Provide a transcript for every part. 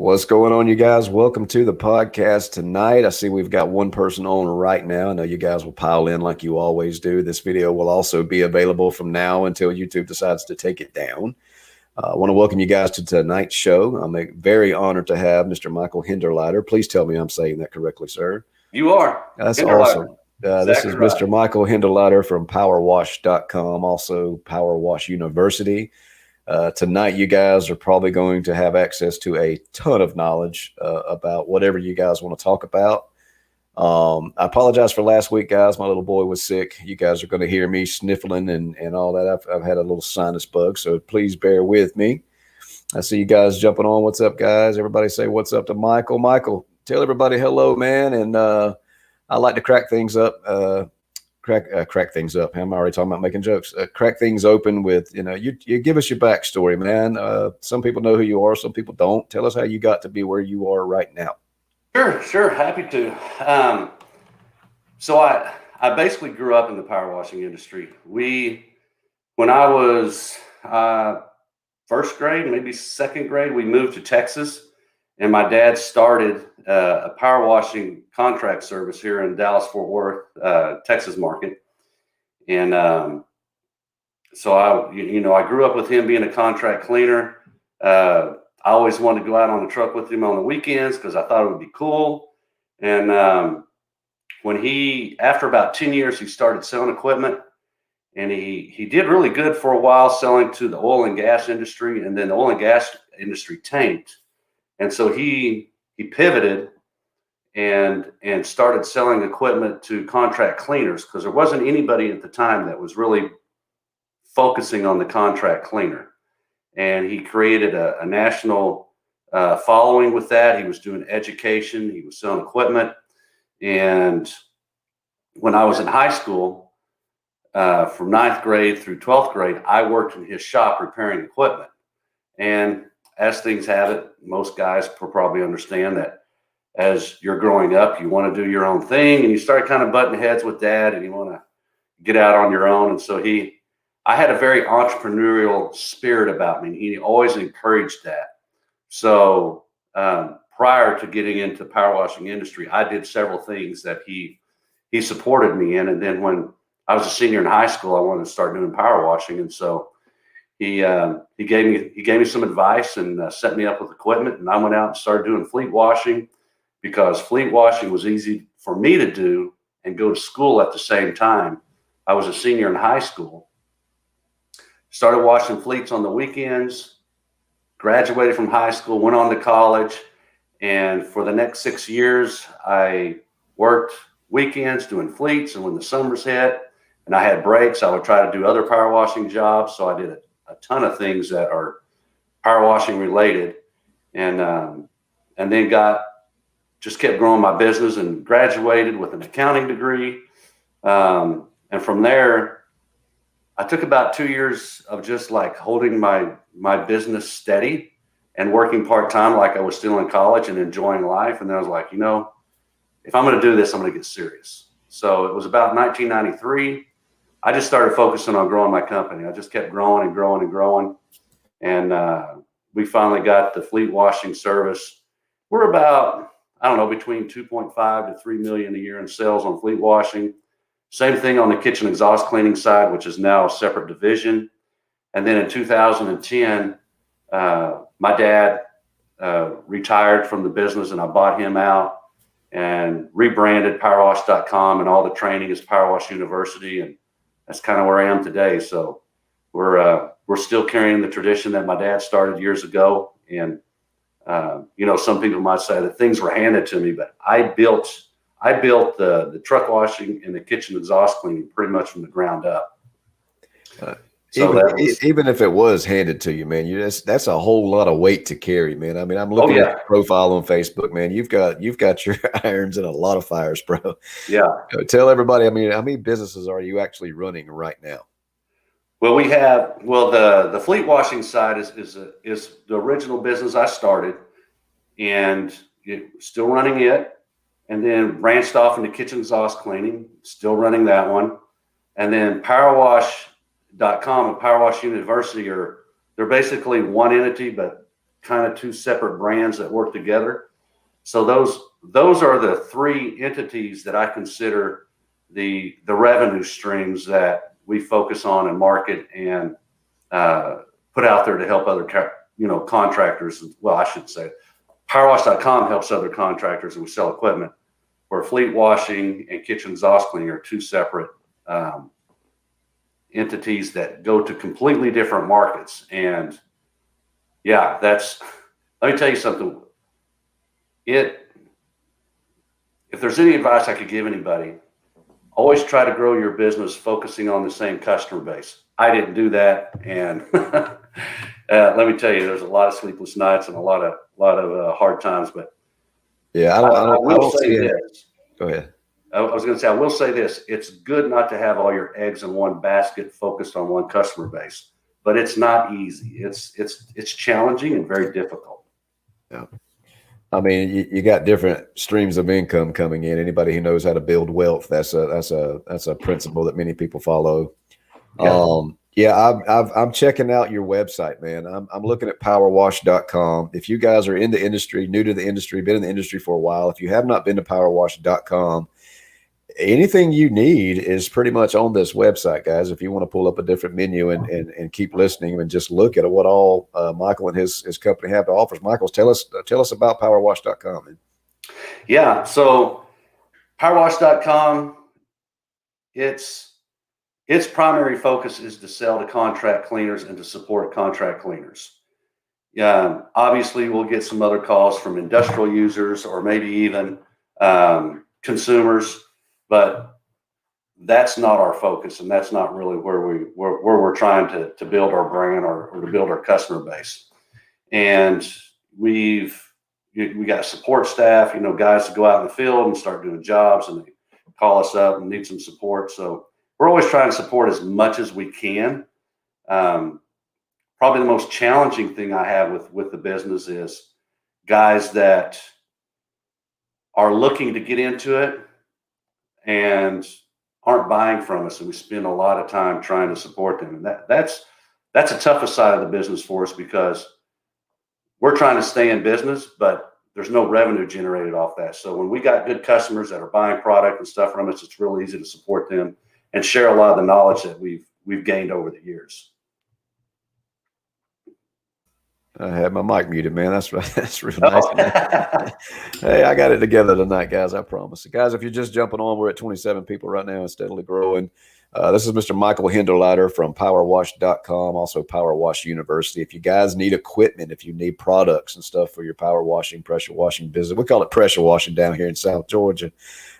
What's going on, you guys? Welcome to the podcast tonight. I see we've got one person on right now. I know you guys will pile in like you always do. This video will also be available from now until YouTube decides to take it down. I want to welcome you guys to tonight's show. I'm very honored to have Mr. Michael Hinderliter. Please tell me I'm saying that correctly, sir. You are. That's awesome. This is Mr. Michael Hinderliter from PowerWash.com, also PowerWash University. Tonight, you guys are probably going to have access to a ton of knowledge about whatever you guys want to talk about. I apologize for last week, guys. My little boy was sick. You guys are going to hear me sniffling and all that. I've had a little sinus bug, so please bear with me. I see you guys jumping on. What's up, guys? Everybody say what's up to Michael. Michael, tell everybody hello, man. And I like to crack things up. Crack things up. I'm already talking about making jokes. Crack things open with, you give us your backstory, man. Some people know who you are. Some people don't. Tell us how you got to be where you are right now. Sure. Happy to. So I basically grew up in the power washing industry. When I was first grade, maybe second grade, we moved to Texas, and my dad started a power washing contract service here in Dallas-Fort Worth, Texas market. And so I grew up with him being a contract cleaner. I always wanted to go out on the truck with him on the weekends because I thought it would be cool. And after about 10 years, he started selling equipment, and he did really good for a while selling to the oil and gas industry, and then the oil and gas industry tanked. And so he pivoted and started selling equipment to contract cleaners because there wasn't anybody at the time that was really focusing on the contract cleaner. And he created a national following with that. He was doing education. He was selling equipment. And when I was in high school, from 9th grade through 12th grade, I worked in his shop repairing equipment. And as things have it, most guys probably understand that as you're growing up, you want to do your own thing, and you start kind of butting heads with dad, and you want to get out on your own. And so I had a very entrepreneurial spirit about me, and he always encouraged that. So prior to getting into the power washing industry, I did several things that he supported me in. And then when I was a senior in high school, I wanted to start doing power washing, and so he gave me some advice and set me up with equipment, and I went out and started doing fleet washing because fleet washing was easy for me to do and go to school at the same time. I was a senior in high school, started washing fleets on the weekends, graduated from high school, went on to college, and for the next 6 years, I worked weekends doing fleets, and when the summers hit and I had breaks, I would try to do other power washing jobs. So I did a ton of things that are power washing related, and then just kept growing my business and graduated with an accounting degree. And from there, I took about 2 years of just like holding my business steady and working part-time like I was still in college and enjoying life. And then I was like, if I'm going to do this, I'm going to get serious. So it was about 1993. I just started focusing on growing my company. I just kept growing and growing and growing. And we finally got the fleet washing service. We're about, between 2.5 to 3 million a year in sales on fleet washing. Same thing on the kitchen exhaust cleaning side, which is now a separate division. And then in 2010, my dad retired from the business, and I bought him out and rebranded PowerWash.com, and all the training is PowerWash University. And that's kind of where I am today. So we're still carrying the tradition that my dad started years ago. And some people might say that things were handed to me, but I built the truck washing and the kitchen exhaust cleaning pretty much from the ground up. Even if it was handed to you, man, that's a whole lot of weight to carry, man. I mean, I'm looking at your profile on Facebook, man. You've got your irons in a lot of fires, bro. Yeah. Tell everybody, I mean, how many businesses are you actually running right now? Well, the fleet washing side is the original business I started, and still running it, and then branched off into kitchen exhaust cleaning, still running that one. And then PowerWash.com and PowerWash University they're basically one entity, but kind of two separate brands that work together. So those are the three entities that I consider the revenue streams that we focus on and market and put out there to help other contractors. Well, I should say PowerWash.com helps other contractors and we sell equipment, where fleet washing and kitchen exhaust cleaning are two separate entities that go to completely different markets. And yeah, let me tell you something. If there's any advice I could give anybody, always try to grow your business focusing on the same customer base. I didn't do that, and let me tell you, there's a lot of sleepless nights and a lot of hard times. But yeah, I will say this. Go ahead. I was going to say, I will say this: it's good not to have all your eggs in one basket, focused on one customer base, but it's not easy. It's challenging and very difficult. Yeah. I mean, you got different streams of income coming in. Anybody who knows how to build wealth, that's a principle that many people follow. Yeah. I'm checking out your website, man. I'm looking at powerwash.com. If you guys are in the industry, new to the industry, been in the industry for a while, if you have not been to powerwash.com, anything you need is pretty much on this website, guys. If you want to pull up a different menu and keep listening and just look at what all Michael and his company have to offer. Michael, tell us about powerwash.com. Man. Yeah. So powerwash.com, its primary focus is to sell to contract cleaners and to support contract cleaners. Yeah. Obviously we'll get some other calls from industrial users or maybe even consumers, but that's not our focus, and that's not really where we're trying to build our brand or to build our customer base. And we got support staff, guys to go out in the field and start doing jobs, and they call us up and need some support. So we're always trying to support as much as we can. Probably the most challenging thing I have with the business is guys that are looking to get into it and aren't buying from us, and we spend a lot of time trying to support them. And that's the toughest side of the business for us, because we're trying to stay in business, but there's no revenue generated off that. So when we got good customers that are buying product and stuff from us, it's real easy to support them and share a lot of the knowledge that we've gained over the years. I had my mic muted, man. That's real nice. Hey, I got it together tonight, guys. I promise. Guys, if you're just jumping on, we're at 27 people right now and steadily growing. This is Mr. Michael Hinderliter from PowerWash.com, also Power Wash University. If you guys need equipment, if you need products and stuff for your power washing, pressure washing business, we call it pressure washing down here in South Georgia.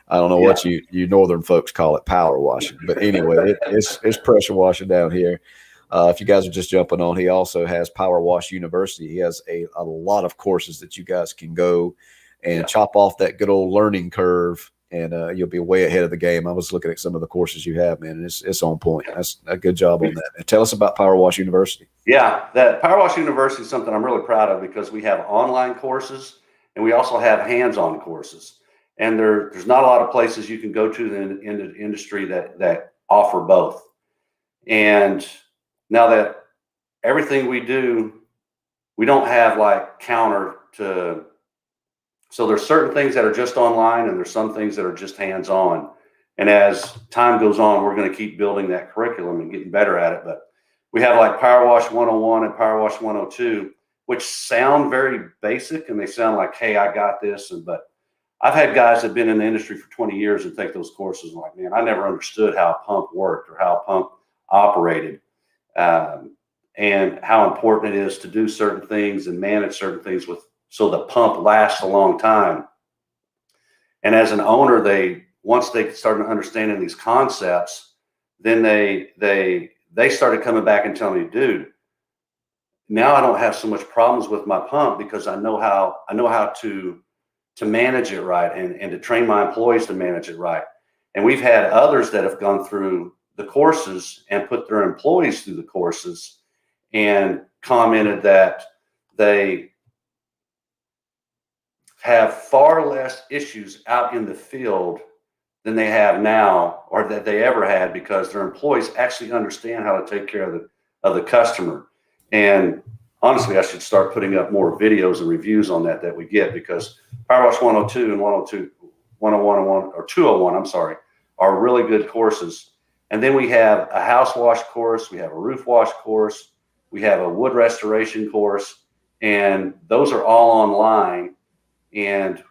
I don't know what you northern folks call it, power washing, but anyway, it's pressure washing down here. If you guys are just jumping on, he also has Power Wash University. He has a lot of courses that you guys can go and chop off that good old learning curve, and you'll be way ahead of the game. I was looking at some of the courses you have, man, and it's on point. That's a good job on that. And tell us about Power Wash University. Yeah, that Power Wash University is something I'm really proud of, because we have online courses and we also have hands-on courses. And there's not a lot of places you can go to in the industry that offer both. And now that everything we do, we don't have like counter to, so there's certain things that are just online and there's some things that are just hands-on. And as time goes on, we're going to keep building that curriculum and getting better at it. But we have like Power Wash 101 and Power Wash 102, which sound very basic and they sound like, hey, I got this. But I've had guys that have been in the industry for 20 years and take those courses and like, man, I never understood how a pump worked or how a pump operated. And how important it is to do certain things and manage certain things so the pump lasts a long time. And as an owner, once they started understanding these concepts, then they started coming back and telling me, dude, now I don't have so much problems with my pump because I know how to manage it right and to train my employees to manage it right. And we've had others that have gone through the courses and put their employees through the courses and commented that they have far less issues out in the field than they have now, or that they ever had, because their employees actually understand how to take care of the customer. And honestly, I should start putting up more videos and reviews on that we get, because Power Wash 102 and 102, 101 and 1 or 201, I'm sorry, are really good courses. And then we have a house wash course, we have a roof wash course, we have a wood restoration course, and those are all online. And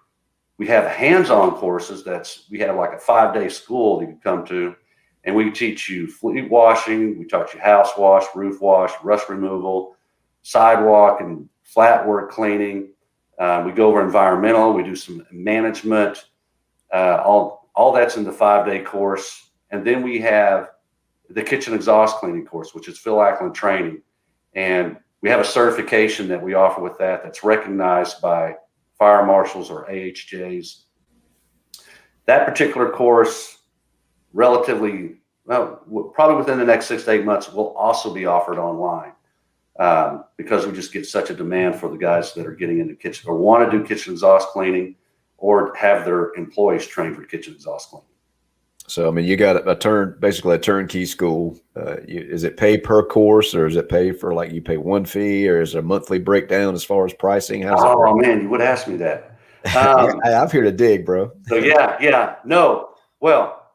we have hands-on courses we have like a 5-day school that you can come to, and we teach you fleet washing, we teach you house wash, roof wash, rust removal, sidewalk and flat work cleaning. We go over environmental, we do some management, all that's in the 5-day course. And then we have the kitchen exhaust cleaning course, which is Phil Ackland training. And we have a certification that we offer with that's recognized by fire marshals or AHJs. That particular course, relatively, well, probably within the next 6 to 8 months, will also be offered online, because we just get such a demand for the guys that are getting into kitchen or want to do kitchen exhaust cleaning or have their employees trained for kitchen exhaust cleaning. So, I mean, you got basically a turnkey school. Is it pay per course, or is it pay for, like, you pay one fee, or is there a monthly breakdown as far as pricing? Oh man, you would ask me that. I'm here to dig, bro. So no. Well,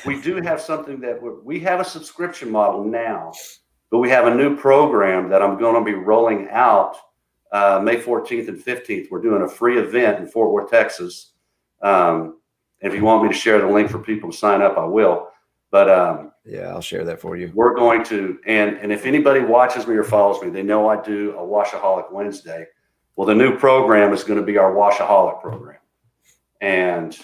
we do have something that we have a subscription model now, but we have a new program that I'm going to be rolling out May 14th and 15th. We're doing a free event in Fort Worth, Texas. If you want me to share the link for people to sign up, I will. But yeah, I'll share that for you. We're going to, and if anybody watches me or follows me, they know I do a Washaholic Wednesday. Well, the new program is going to be our Washaholic program. And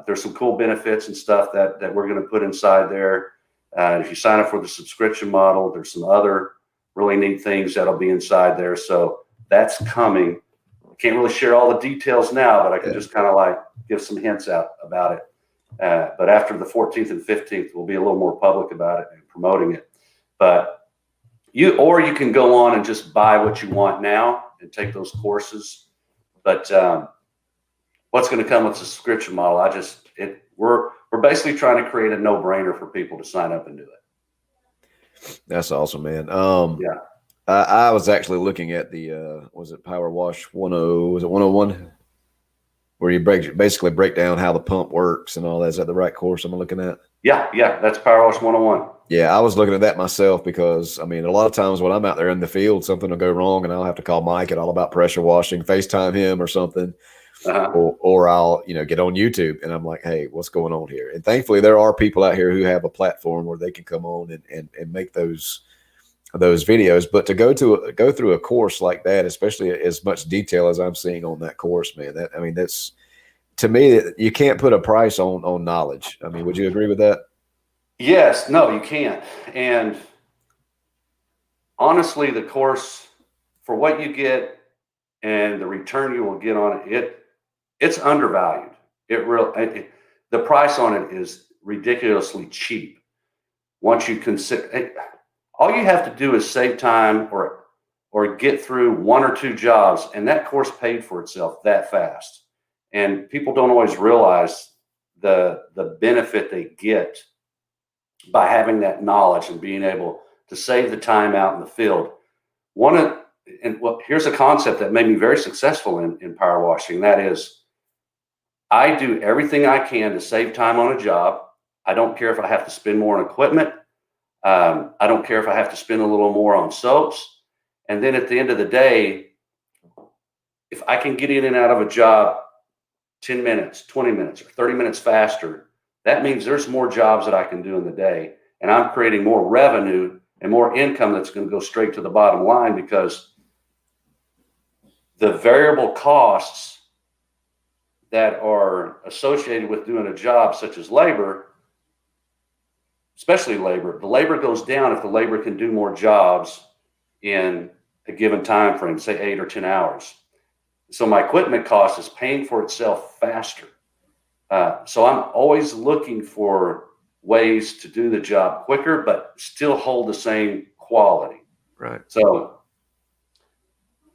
there's some cool benefits and stuff that we're going to put inside there. If you sign up for the subscription model, there's some other really neat things that'll be inside there. So that's coming. I can't really share all the details now, but I can just kind of like give some hints out about it. But after the 14th and 15th, we'll be a little more public about it and promoting it. But you can go on and just buy what you want now and take those courses. But what's going to come with the subscription model? We're basically trying to create a no-brainer for people to sign up and do it. That's awesome, man. Yeah. I was actually looking at the was it Power Wash 10? Was it 101? Where you basically break down how the pump works and all that. Is that the right course I'm looking at? Yeah, that's Power Wash 101. Yeah, I was looking at that myself because, I mean, a lot of times when I'm out there in the field, something will go wrong and I'll have to call Mike at All About Pressure Washing, FaceTime him or something. Or I'll, get on YouTube and I'm like, hey, what's going on here? And thankfully there are people out here who have a platform where they can come on and make those videos. But to go through a course like that, especially as much detail as I'm seeing on that course, man, that's, to me, you can't put a price on knowledge. I mean, would you agree with that? Yes, no, you can't. And honestly, the course, for what you get and the return you will get on it's undervalued. The price on it is ridiculously cheap. Once you consider, all you have to do is save time or get through 1 or 2 jobs, and that course paid for itself that fast. And people don't always realize the benefit they get by having that knowledge and being able to save the time out in the field. Here's a concept that made me very successful in power washing. That is, I do everything I can to save time on a job. I don't care if I have to spend more on equipment. I don't care if I have to spend a little more on soaps. And then at the end of the day, if I can get in and out of a job 10 minutes, 20 minutes, or 30 minutes faster, that means there's more jobs that I can do in the day. And I'm creating more revenue and more income that's going to go straight to the bottom line, because the variable costs that are associated with doing a job such as labor, especially labor, the labor goes down if the labor can do more jobs in a given time frame, say 8 or 10 hours. So my equipment cost is paying for itself faster. So I'm always looking for ways to do the job quicker, but still hold the same quality. Right. So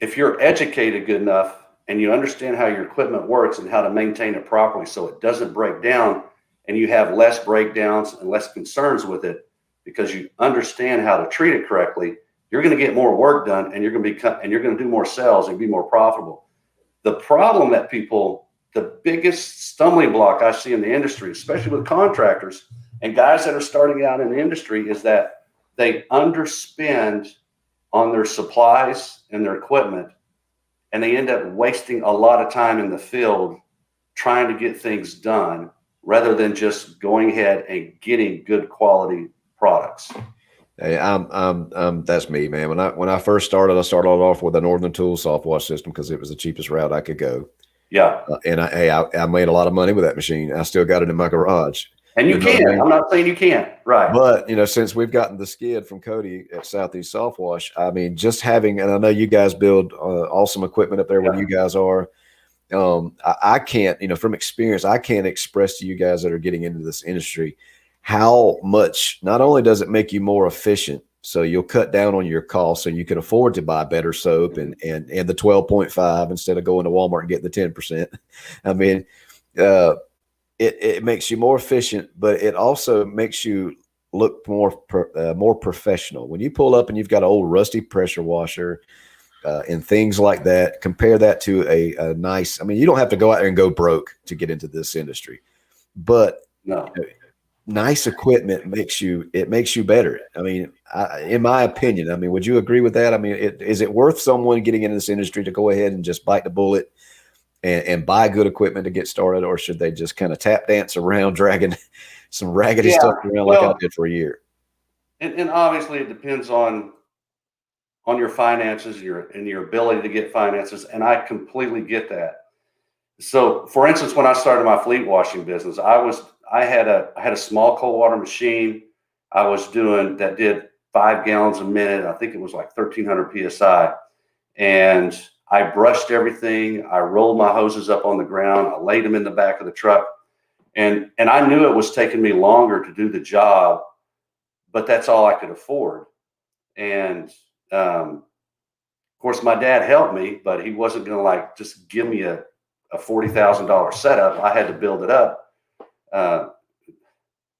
if you're educated good enough and you understand how your equipment works and how to maintain it properly so it doesn't break down, and you have less breakdowns and less concerns with it because you understand how to treat it correctly, you're going to get more work done, and you're going to do more sales and be more profitable. The problem that the biggest stumbling block I see in the industry, especially with contractors and guys that are starting out in the industry, is that they underspend on their supplies and their equipment, and they end up wasting a lot of time in the field trying to get things done rather than just going ahead and getting good quality products. Hey, that's me, man. When I first started, I started off with a Northern Tool soft wash system because it was the cheapest route I could go. Yeah. And I made a lot of money with that machine. I still got it in my garage. And you can. I'm not saying you can't. Right. But, since we've gotten the skid from Cody at Southeast Soft Wash, I mean, just having, and I know you guys build awesome equipment up there where you guys are. I can't, from experience, I can't express to you guys that are getting into this industry how much, not only does it make you more efficient, so you'll cut down on your costs, so you can afford to buy better soap and the 12.5 instead of going to Walmart and getting the 10%. I mean, it makes you more efficient, but it also makes you look more professional. When you pull up and you've got an old rusty pressure washer and things like that, compare that to a nice, I mean, you don't have to go out there and go broke to get into this industry, but no. Nice equipment makes you better. I mean, in my opinion, I mean, would you agree with that? I mean, is it worth someone getting into this industry to go ahead and just bite the bullet and buy good equipment to get started, or should they just kind of tap dance around, dragging some raggedy stuff around like I did for a year? And obviously it depends on your finances, and your ability to get finances. And I completely get that. So for instance, when I started my fleet washing business, I had a small cold water machine I was doing that did 5 gallons a minute. I think it was like 1,300 PSI. And I brushed everything. I rolled my hoses up on the ground. I laid them in the back of the truck. And I knew it was taking me longer to do the job, but that's all I could afford. And of course, my dad helped me, but he wasn't going to just give me a $40,000 setup. I had to build it up.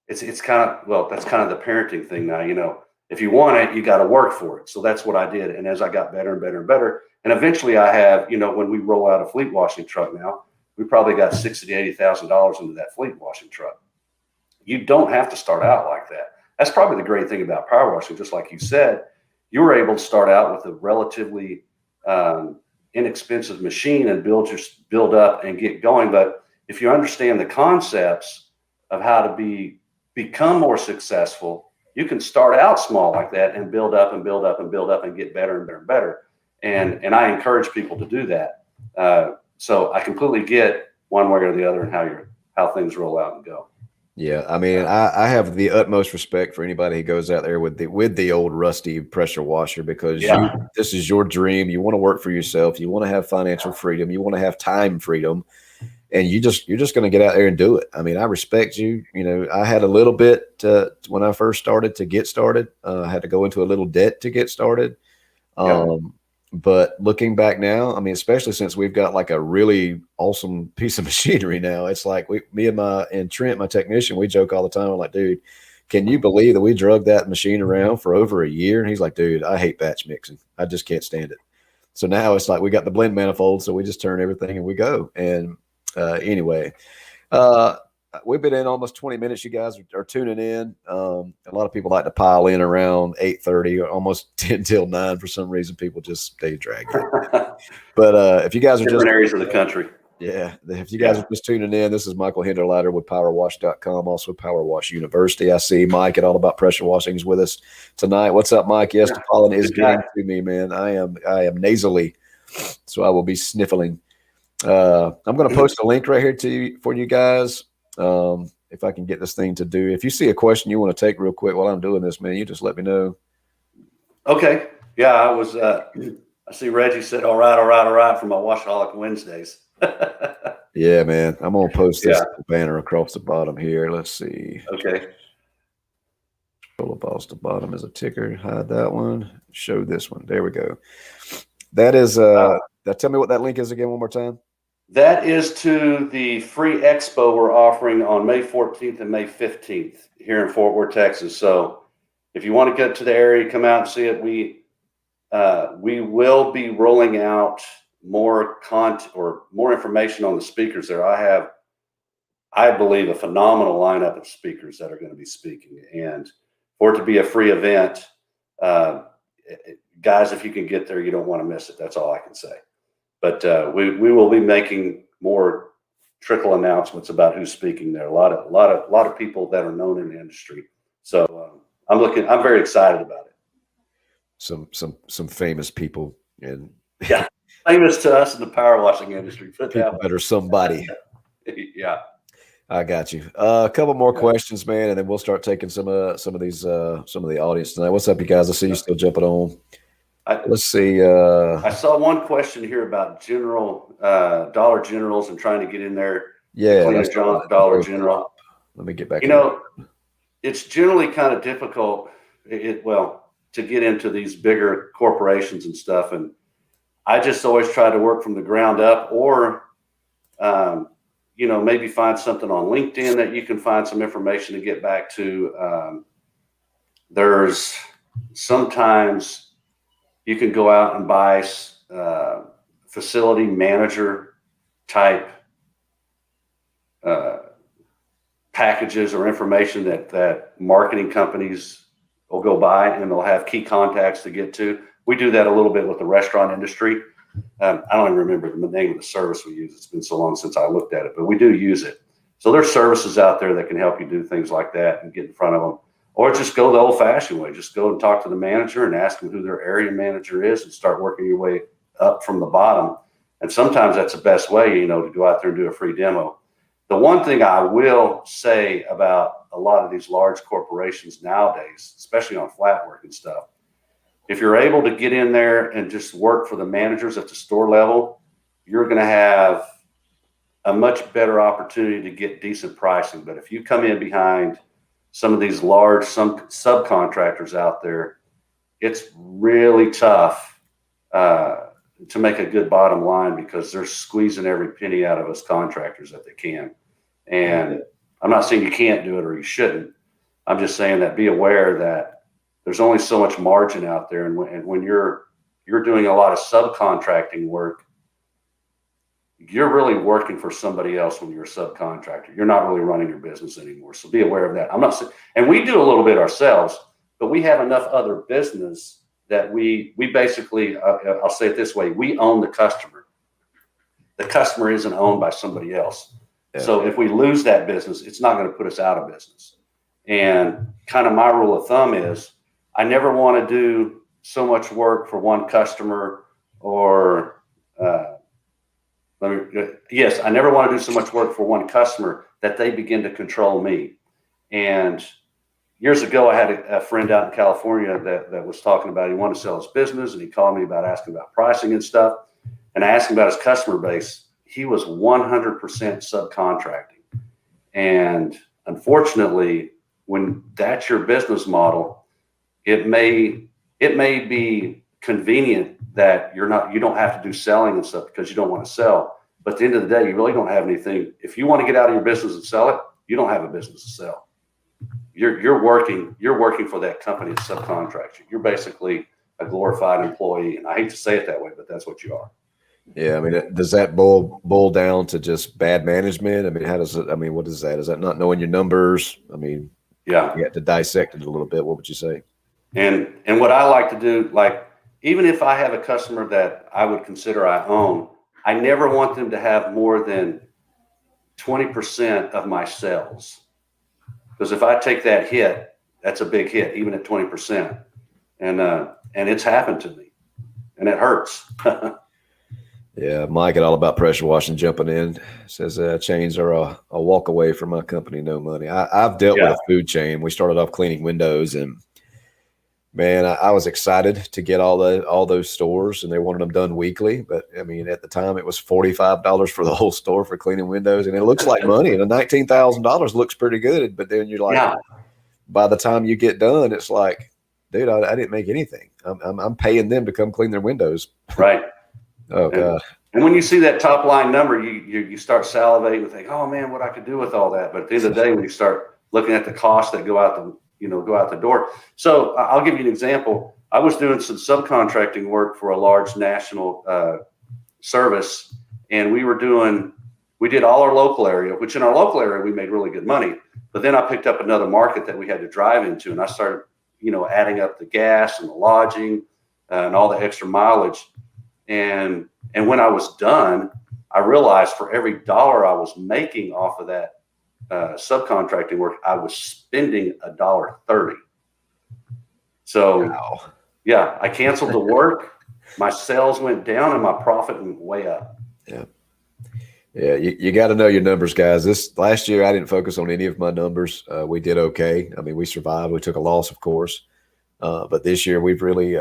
It's kind of, that's kind of the parenting thing now. If you want it, you got to work for it. So that's what I did. And as I got better and better and better, and eventually I have, when we roll out a fleet washing truck now, we probably got $60,000 to $80,000 into that fleet washing truck. You don't have to start out like that. That's probably the great thing about power washing. Just like you said, you were able to start out with a relatively inexpensive machine and build up and get going. But if you understand the concepts of how to become more successful, you can start out small like that and build up and build up and build up and get better and better and better. And I encourage people to do that. So I completely get one way or the other and how things roll out and go. Yeah, I mean, I have the utmost respect for anybody who goes out there with the old rusty pressure washer, because this is your dream. You want to work for yourself. You want to have financial freedom. You want to have time freedom, and you're just going to get out there and do it. I mean, I respect you. I had a little bit when I first started to get started. I had to go into a little debt to get started. But looking back now, I mean, especially since we've got like a really awesome piece of machinery now, it's like me and Trent, my technician, we joke all the time. We're like, dude, can you believe that we drug that machine around for over a year? And he's like, dude, I hate batch mixing. I just can't stand it. So now it's like we got the blend manifold, so we just turn everything and we go. And anyway, we've been in almost 20 minutes. You guys are tuning in. A lot of people like to pile in around 8:30 or almost 10 till 9. For some reason, people just stay dragging. But if you guys are different areas of the country. Yeah. If you guys are just tuning in, this is Michael Hinderliter with PowerWash.com, also Power Wash University. I see Mike at All About Pressure Washing is with us tonight. What's up, Mike? Yes, the pollen is getting to me, man. I am nasally, so I will be sniffling. I'm going to post a link right here for you guys. If I can get this thing to do. If you see a question you want to take real quick while I'm doing this, man, you just let me know. Okay. Yeah, I was. I see Reggie said, all right for my Washaholic Wednesdays. Yeah, man. I'm gonna post this banner across the bottom here. Let's see. Okay. Scroll across the bottom is a ticker. Hide that one. Show this one. There we go. That is. Tell me what that link is again one more time. That is to the free expo we're offering on May 14th and May 15th here in Fort Worth, Texas. So if you want to get to the area, come out and see it. We will be rolling out more content or more information on the speakers there. I believe, a phenomenal lineup of speakers that are going to be speaking, and for it to be a free event, guys, if you can get there, you don't want to miss it. That's all I can say. But we will be making more trickle announcements about who's speaking there. A lot of people that are known in the industry. So I'm very excited about it. Some famous people, and yeah, famous to us in the power washing industry. People that are somebody. Yeah. I got you. A couple more questions, man, and then we'll start taking some of the audience tonight. What's up, you guys? I see you still jumping on. Let's see. I saw one question here about Dollar Generals and trying to get in there. Yeah, that's Dollar General. Let me get back. It's generally kind of difficult. To get into these bigger corporations and stuff, and I just always try to work from the ground up, or maybe find something on LinkedIn that you can find some information to get back to. There's sometimes you can go out and buy facility manager type packages or information that marketing companies will go by, and they'll have key contacts to get to. We do that a little bit with the restaurant industry. I don't even remember the name of the service we use. It's been so long since I looked at it, but we do use it. So there's services out there that can help you do things like that and get in front of them, or just go the old fashioned way. Just go and talk to the manager and ask them who their area manager is, and start working your way up from the bottom. And sometimes that's the best way, to go out there and do a free demo. The one thing I will say about a lot of these large corporations nowadays, especially on flat work and stuff, if you're able to get in there and just work for the managers at the store level, you're going to have a much better opportunity to get decent pricing. But if you come in behind some of these large subcontractors out there, it's really tough to make a good bottom line, because they're squeezing every penny out of us contractors that they can. And I'm not saying you can't do it or you shouldn't. I'm just saying that be aware that there's only so much margin out there. And when you're doing a lot of subcontracting work, you're really working for somebody else when you're a subcontractor. You're not really running your business anymore. So be aware of that. I'm not saying, and we do a little bit ourselves, but we have enough other business that we basically, I'll say it this way, we own the customer. The customer isn't owned by somebody else. Yeah. So if we lose that business, it's not going to put us out of business. And kind of my rule of thumb is I never want to do so much work for one customer, or I never want to do so much work for one customer that they begin to control me. And years ago, I had a friend out in California that was talking about, he wanted to sell his business, and he called me about asking about pricing and stuff. And I asked him about his customer base. He was 100% subcontracting. And unfortunately, when that's your business model, it may be convenient that you don't have to do selling and stuff because you don't want to sell. But at the end of the day, you really don't have anything. If you want to get out of your business and sell it, you don't have a business to sell. You're working for that company that subcontracts you. You're basically a glorified employee. And I hate to say it that way, but that's what you are. Yeah, I mean, does that boil down to just bad management? I mean, what is that? Is that not knowing your numbers? I mean, yeah, you have to dissect it a little bit. What would you say? And what I like to do, like, even if I have a customer that I would consider I own, I never want them to have more than 20% of my sales. Because if I take that hit, that's a big hit, even at 20%. And it's happened to me, and it hurts. Yeah, Mike at All About Pressure Washing jumping in says chains are a walk away from my company, no money. I've dealt with a food chain. We started off cleaning windows, and man, I was excited to get all those stores, and they wanted them done weekly. But I mean, at the time, it was $45 for the whole store for cleaning windows, and it looks like money. And the $19,000 looks pretty good, but then you're like, by the time you get done, it's like, dude, I didn't make anything. I'm paying them to come clean their windows. Right. Oh, God. And when you see that top line number, you start salivating and think, oh man, what I could do with all that. But at the end of the day, when you start looking at the costs that go out the door. So I'll give you an example. I was doing some subcontracting work for a large national service, and we did all our local area, which in our local area we made really good money. But then I picked up another market that we had to drive into, and I started, adding up the gas and the lodging and all the extra mileage. And when I was done, I realized for every dollar I was making off of that subcontracting work, I was spending $1.30. So, Wow. yeah, I canceled the work. My sales went down and my profit went way up. Yeah. Yeah. You got to know your numbers, guys. This last year, I didn't focus on any of my numbers. We did okay. I mean, we survived. We took a loss, of course. But this year we've really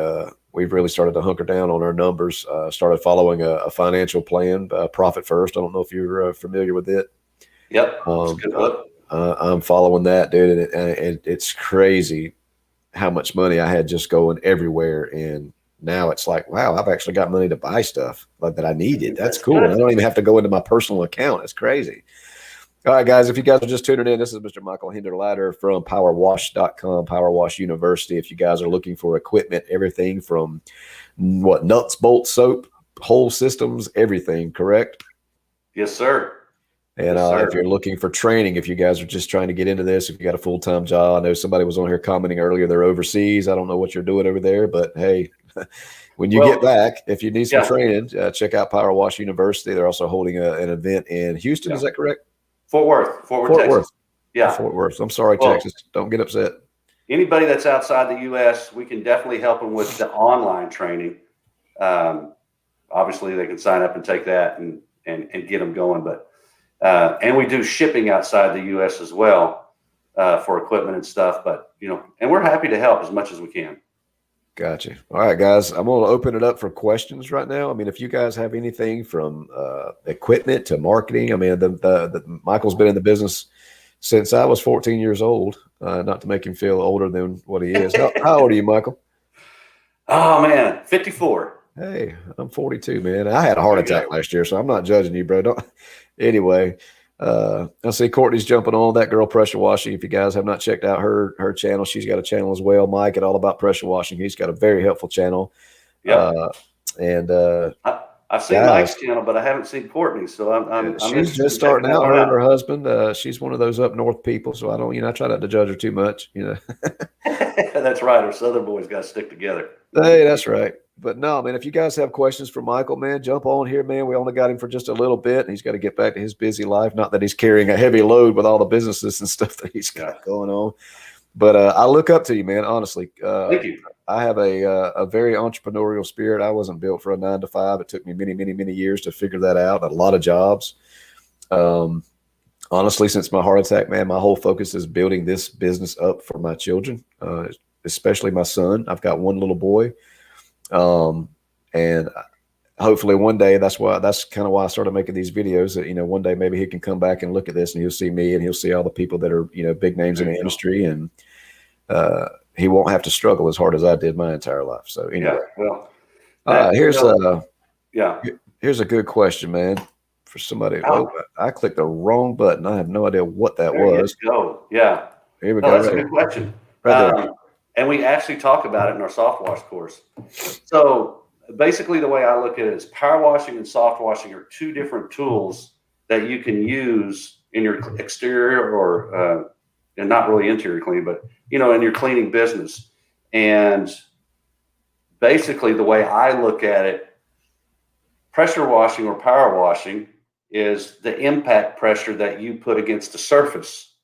started to hunker down on our numbers, started following a financial plan, profit first. I don't know if you're familiar with it. Yep. Good book. I'm following that, dude. And it's crazy how much money I had just going everywhere. And now it's like, wow, I've actually got money to buy stuff that I needed. That's cool. And I don't even have to go into my personal account. It's crazy. All right, guys, if you guys are just tuning in, this is Mr. Michael Hinderliter from PowerWash.com, Power Wash University. If you guys are looking for equipment, everything from nuts, bolts, soap, whole systems, everything, correct? Yes, sir. And if you're looking for training, if you guys are just trying to get into this, if you got a full-time job, I know somebody was on here commenting earlier, they're overseas. I don't know what you're doing over there, but hey, when you get back, if you need some training, check out Power Wash University. They're also holding an event in Houston. Is that correct? Fort Worth, Texas. Yeah. Fort Worth. I'm sorry, Texas. Don't get upset. Anybody that's outside the U.S., we can definitely help them with the online training. Obviously, they can sign up and take that and get them going. But and we do shipping outside the U.S. as well for equipment and stuff. But, and we're happy to help as much as we can. Gotcha. All right, guys, I'm going to open it up for questions right now. I mean, if you guys have anything from equipment to marketing, I mean, the Michael's been in the business since I was 14 years old, not to make him feel older than what he is. How old are you, Michael? Oh, man, 54. Hey, I'm 42, man. I had a heart attack last year, so I'm not judging you, bro. Anyway, I see Courtney's jumping on that girl pressure washing. If you guys have not checked out her channel, she's got a channel as well. Mike at All About Pressure Washing. He's got a very helpful channel. Yeah. I've seen Mike's channel, but I haven't seen Courtney. So she's just starting out. Her and her husband. She's one of those up north people. So I try not to judge her too much. That's right. Our Southern boys got to stick together. Hey, that's right. But no, man, if you guys have questions for Michael, man, jump on here, man. We only got him for just a little bit, and he's got to get back to his busy life. Not that he's carrying a heavy load with all the businesses and stuff that he's got going on. But I look up to you, man, honestly. Thank you. I have a very entrepreneurial spirit. I wasn't built for a 9-to-5. It took me many, many, many years to figure that out. A lot of jobs. Honestly, since my heart attack, man, my whole focus is building this business up for my children, especially my son. I've got one little boy. And hopefully one day, that's kind of why I started making these videos, that, one day maybe he can come back and look at this and he'll see me and he'll see all the people that are, big names in the industry, and, he won't have to struggle as hard as I did my entire life. So anyway, here's a good question, man, for somebody. Oh, I clicked the wrong button. I have no idea what that was. Go. Yeah. Here we go. That's a good question. Right and we actually talk about it in our soft wash course. So basically the way I look at it is power washing and soft washing are two different tools that you can use in your exterior or, and not really interior cleaning, but, in your cleaning business. And basically the way I look at it, pressure washing or power washing is the impact pressure that you put against the surface.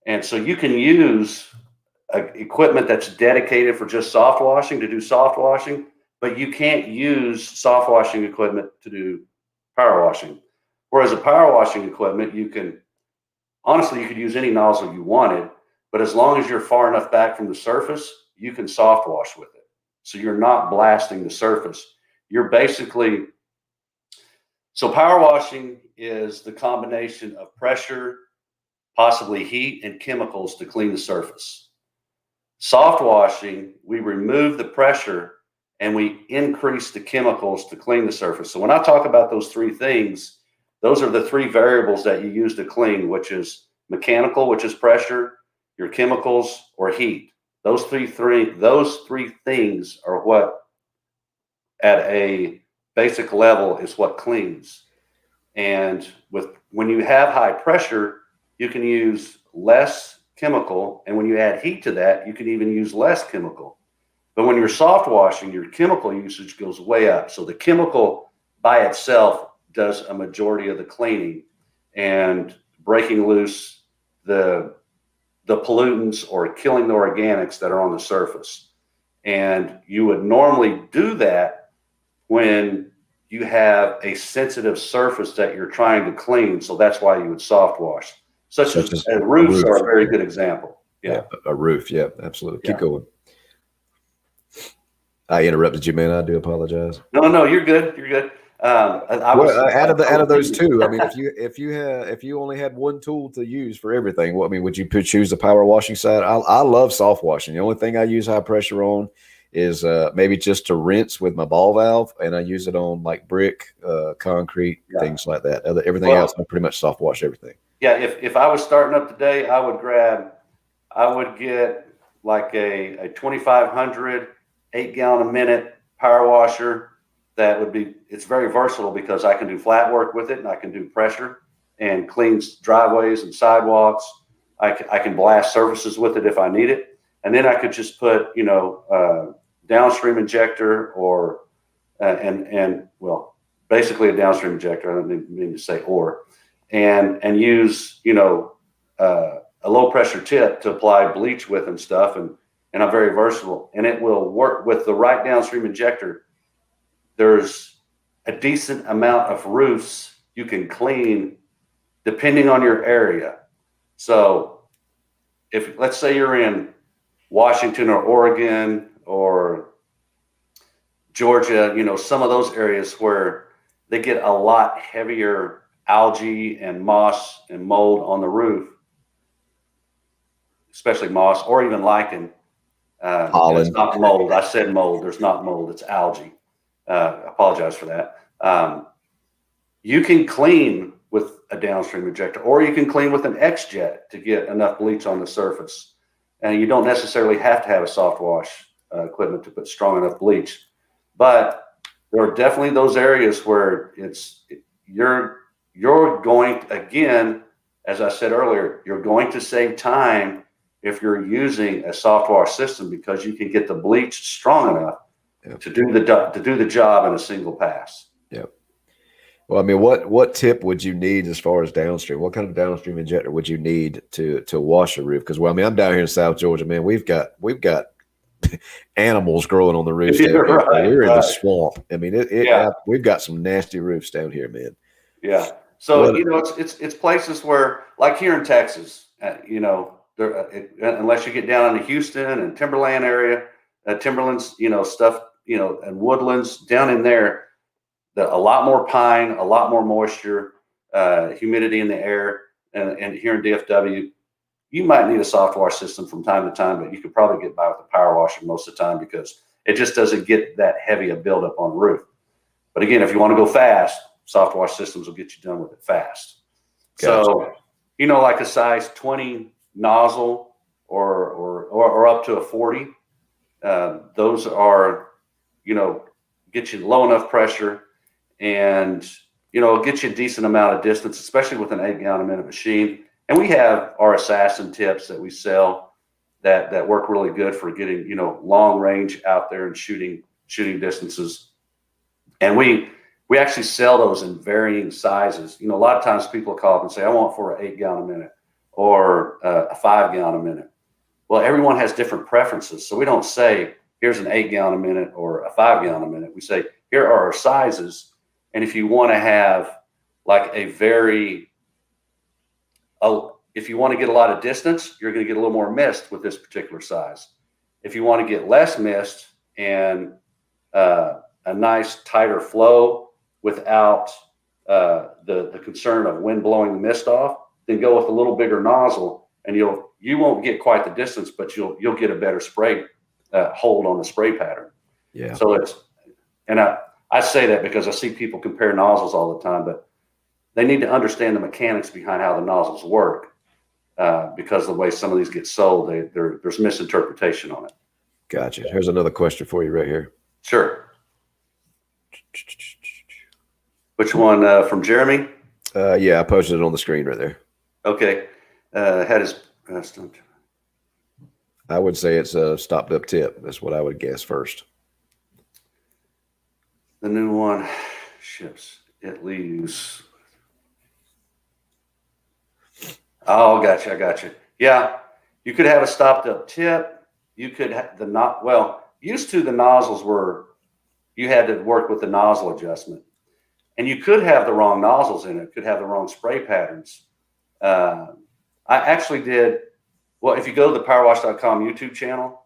And so you can use equipment that's dedicated for just soft washing to do soft washing, but you can't use soft washing equipment to do power washing. Whereas a power washing equipment, you could use any nozzle you wanted, but as long as you're far enough back from the surface, you can soft wash with it. So you're not blasting the surface. So power washing is the combination of pressure, possibly heat, and chemicals to clean the surface. Soft washing, we remove the pressure and we increase the chemicals to clean the surface. So when I talk about those three things, those are the three variables that you use to clean, which is mechanical, which is pressure, your chemicals, or heat. Those three things are what, at a basic level, is what cleans. And when you have high pressure, you can use less chemical, and when you add heat to that, you can even use less chemical. But when you're soft washing, your chemical usage goes way up. So the chemical by itself does a majority of the cleaning and breaking loose the pollutants or killing the organics that are on the surface. And you would normally do that when you have a sensitive surface that you're trying to clean. So that's why you would soft wash. Such as roofs are a very good example. Yeah. A roof. Yeah, absolutely. Keep going. I interrupted you, man. I do apologize. No, you're good. You're good. Out of those two, I mean, if you only had one tool to use for everything, would you choose the power washing side? I love soft washing. The only thing I use high pressure on is maybe just to rinse with my ball valve, and I use it on like brick, concrete, things like that. Everything else, I pretty much soft wash everything. Yeah, if I was starting up today, I would get like a 2,500 8-gallon a minute power washer. It's very versatile because I can do flat work with it, and I can do pressure and cleans driveways and sidewalks. I can blast surfaces with it if I need it. And then I could just put, downstream injector basically a downstream injector. I don't mean to say and use, a low pressure tip to apply bleach with and stuff. And I'm very versatile, and it will work with the right downstream injector. There's a decent amount of roofs you can clean depending on your area. So if, let's say you're in Washington or Oregon or Georgia, some of those areas where they get a lot heavier algae and moss and mold on the roof, especially moss or even lichen. It's not mold. I said mold. There's not mold. It's algae. I apologize for that. You can clean with a downstream injector, or you can clean with an X-Jet to get enough bleach on the surface. And you don't necessarily have to have a soft wash equipment to put strong enough bleach. But there are definitely those areas where you're going, again, as I said earlier, you're going to save time if you're using a soft wash system, because you can get the bleach strong enough to do the job in a single pass. Yep. Well, I mean, what tip would you need as far as downstream? What kind of downstream injector would you need to wash a roof? Because I'm down here in South Georgia, man. We've got animals growing on the roofs down here. We're in the swamp. I mean, we've got some nasty roofs down here, man. Yeah. So it's places where, like here in Texas, unless you get down into Houston and Timberland area, Timberlands, stuff, and woodlands down in there, a lot more pine, a lot more moisture, humidity in the air, and here in DFW, you might need a soft wash system from time to time, but you could probably get by with a power washer most of the time because it just doesn't get that heavy a buildup on the roof. But again, if you want to go fast, soft wash systems will get you done with it fast. Gotcha. So, like a size 20 nozzle or up to a 40, those are, get you low enough pressure and, get you a decent amount of distance, especially with an 8-gallon a minute machine. And we have our assassin tips that we sell that work really good for getting, long range out there and shooting distances. And we actually sell those in varying sizes. A lot of times people call up and say, I want for an 8-gallon a minute or a 5-gallon a minute. Well, everyone has different preferences. So we don't say, here's an 8-gallon a minute or a 5-gallon a minute. We say, here are our sizes. And if you want to have like if you want to get a lot of distance, you're going to get a little more mist with this particular size. If you want to get less mist and a nice tighter flow without the concern of wind blowing the mist off, then go with a little bigger nozzle, and you won't get quite the distance, but you'll get a better spray hold on the spray pattern. Yeah. So I say that because I see people compare nozzles all the time, but they need to understand the mechanics behind how the nozzles work. because of the way some of these get sold, there's misinterpretation on it. Gotcha. Here's another question for you right here. Sure. Which one, from Jeremy? Yeah, I posted it on the screen right there. Okay. Had his. I would say it's a stopped up tip. That's what I would guess first. The new one ships. It leaves. Oh, gotcha. I gotcha. Yeah. You could have a stopped up tip. You could have used to the nozzles were, you had to work with the nozzle adjustment, and you could have the wrong nozzles in it, could have the wrong spray patterns. I actually did. Well, if you go to the powerwash.com YouTube channel,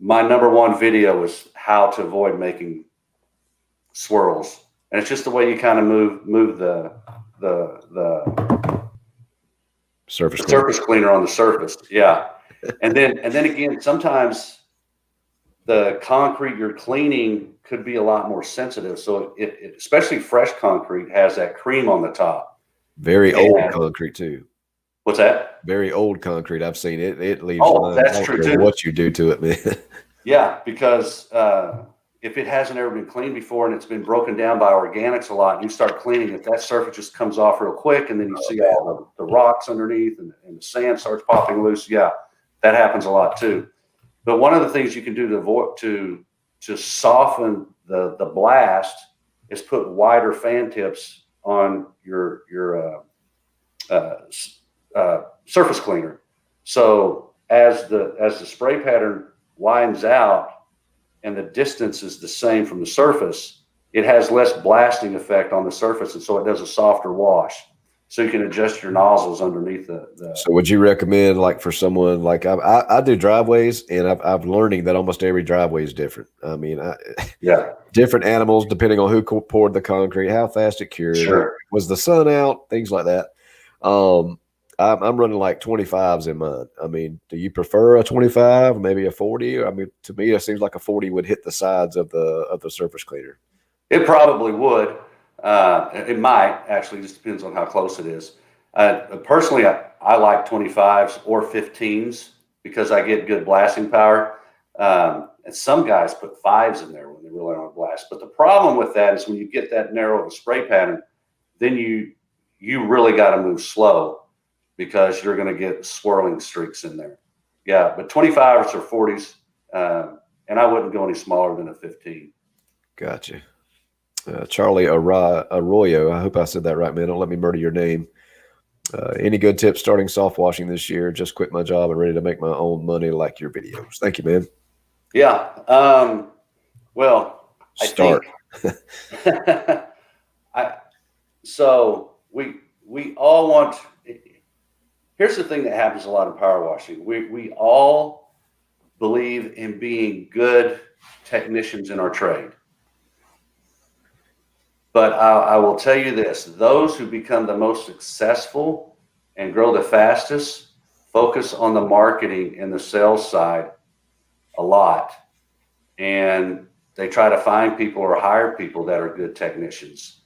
my #1 video was how to avoid making swirls. And it's just the way you kind of move the surface cleaner on the surface. Yeah. And then again, sometimes the concrete you're cleaning could be a lot more sensitive. So it especially fresh concrete has that cream on the top. Very old concrete too. What's that? Very old concrete. I've seen it. It leaves. Oh, that's true too. What you do to it, man. Yeah, because if it hasn't ever been cleaned before and it's been broken down by organics a lot, and you start cleaning it, that surface just comes off real quick, and then you see all the rocks underneath, and the sand starts popping loose. Yeah, that happens a lot too. But one of the things you can do to soften the blast is put wider fan tips on your surface cleaner. So as the spray pattern widens out and the distance is the same from the surface, it has less blasting effect on the surface, and so it does a softer wash. So you can adjust your nozzles underneath the. So would you recommend, like, for someone like I do driveways, and I've learning that almost every driveway is different. I mean, different animals depending on who poured the concrete, how fast it cured, sure. Was the sun out, things like that. I'm running like 25s in mine. I mean, do you prefer a 25, maybe a 40? I mean, to me, it seems like a 40 would hit the sides of the surface cleaner. It probably would. It might actually, just depends on how close it is. Personally, I like 25s or 15s because I get good blasting power. And some guys put 5s in there when they really want to blast. But the problem with that is when you get that narrow of a spray pattern, then you really got to move slow, because you're going to get swirling streaks in there. Yeah, but 25s or 40s, and I wouldn't go any smaller than a 15. Gotcha. Charlie Arroyo, I hope I said that right, man. Don't let me murder your name. Any good tips starting soft washing this year? Just quit my job and ready to make my own money like your videos. Thank you, man. Yeah. Well, start. So we all want. Here's the thing that happens a lot in power washing. We all believe in being good technicians in our trade. But I will tell you this, those who become the most successful and grow the fastest focus on the marketing and the sales side a lot. And they try to find people or hire people that are good technicians.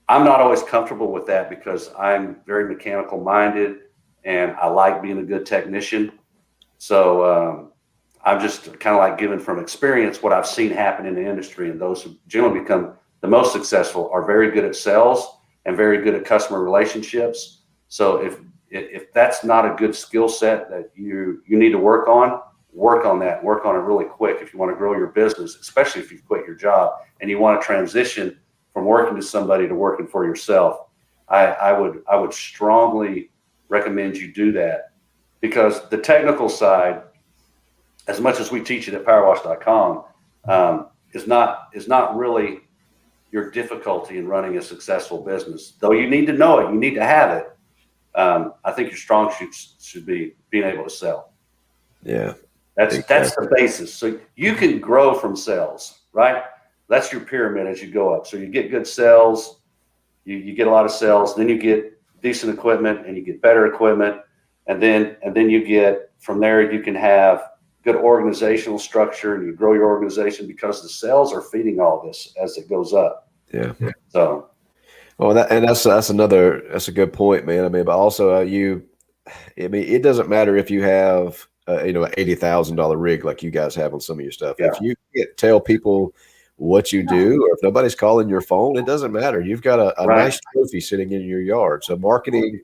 I'm not always comfortable with that because I'm very mechanical minded and I like being a good technician. So I'm just kind of like giving from experience what I've seen happen in the industry, and those who generally become the most successful are very good at sales and very good at customer relationships. So if that's not a good skill set that you need to work on that, work on it really quick if you want to grow your business, especially if you've quit your job and you want to transition from working to somebody to working for yourself. I would strongly recommend you do that, because the technical side, as much as we teach it at powerwash.com, is not really your difficulty in running a successful business. Though you need to know it, you need to have it. I think your strong suits should be being able to sell. Yeah, that's the basis. So you can grow from sales, right? That's your pyramid as you go up. So you get good sales, you get a lot of sales, then you get decent equipment, and you get better equipment, and then you get from there. You can have good organizational structure, and you grow your organization because the sales are feeding all this as it goes up. Yeah. So, well, that's a good point, man. I mean, but also I mean, it doesn't matter if you have, you know, an $80,000 rig like you guys have on some of your stuff. Yeah. If you tell people what you do, or if nobody's calling your phone, it doesn't matter. You've got a Right. nice trophy sitting in your yard. So marketing,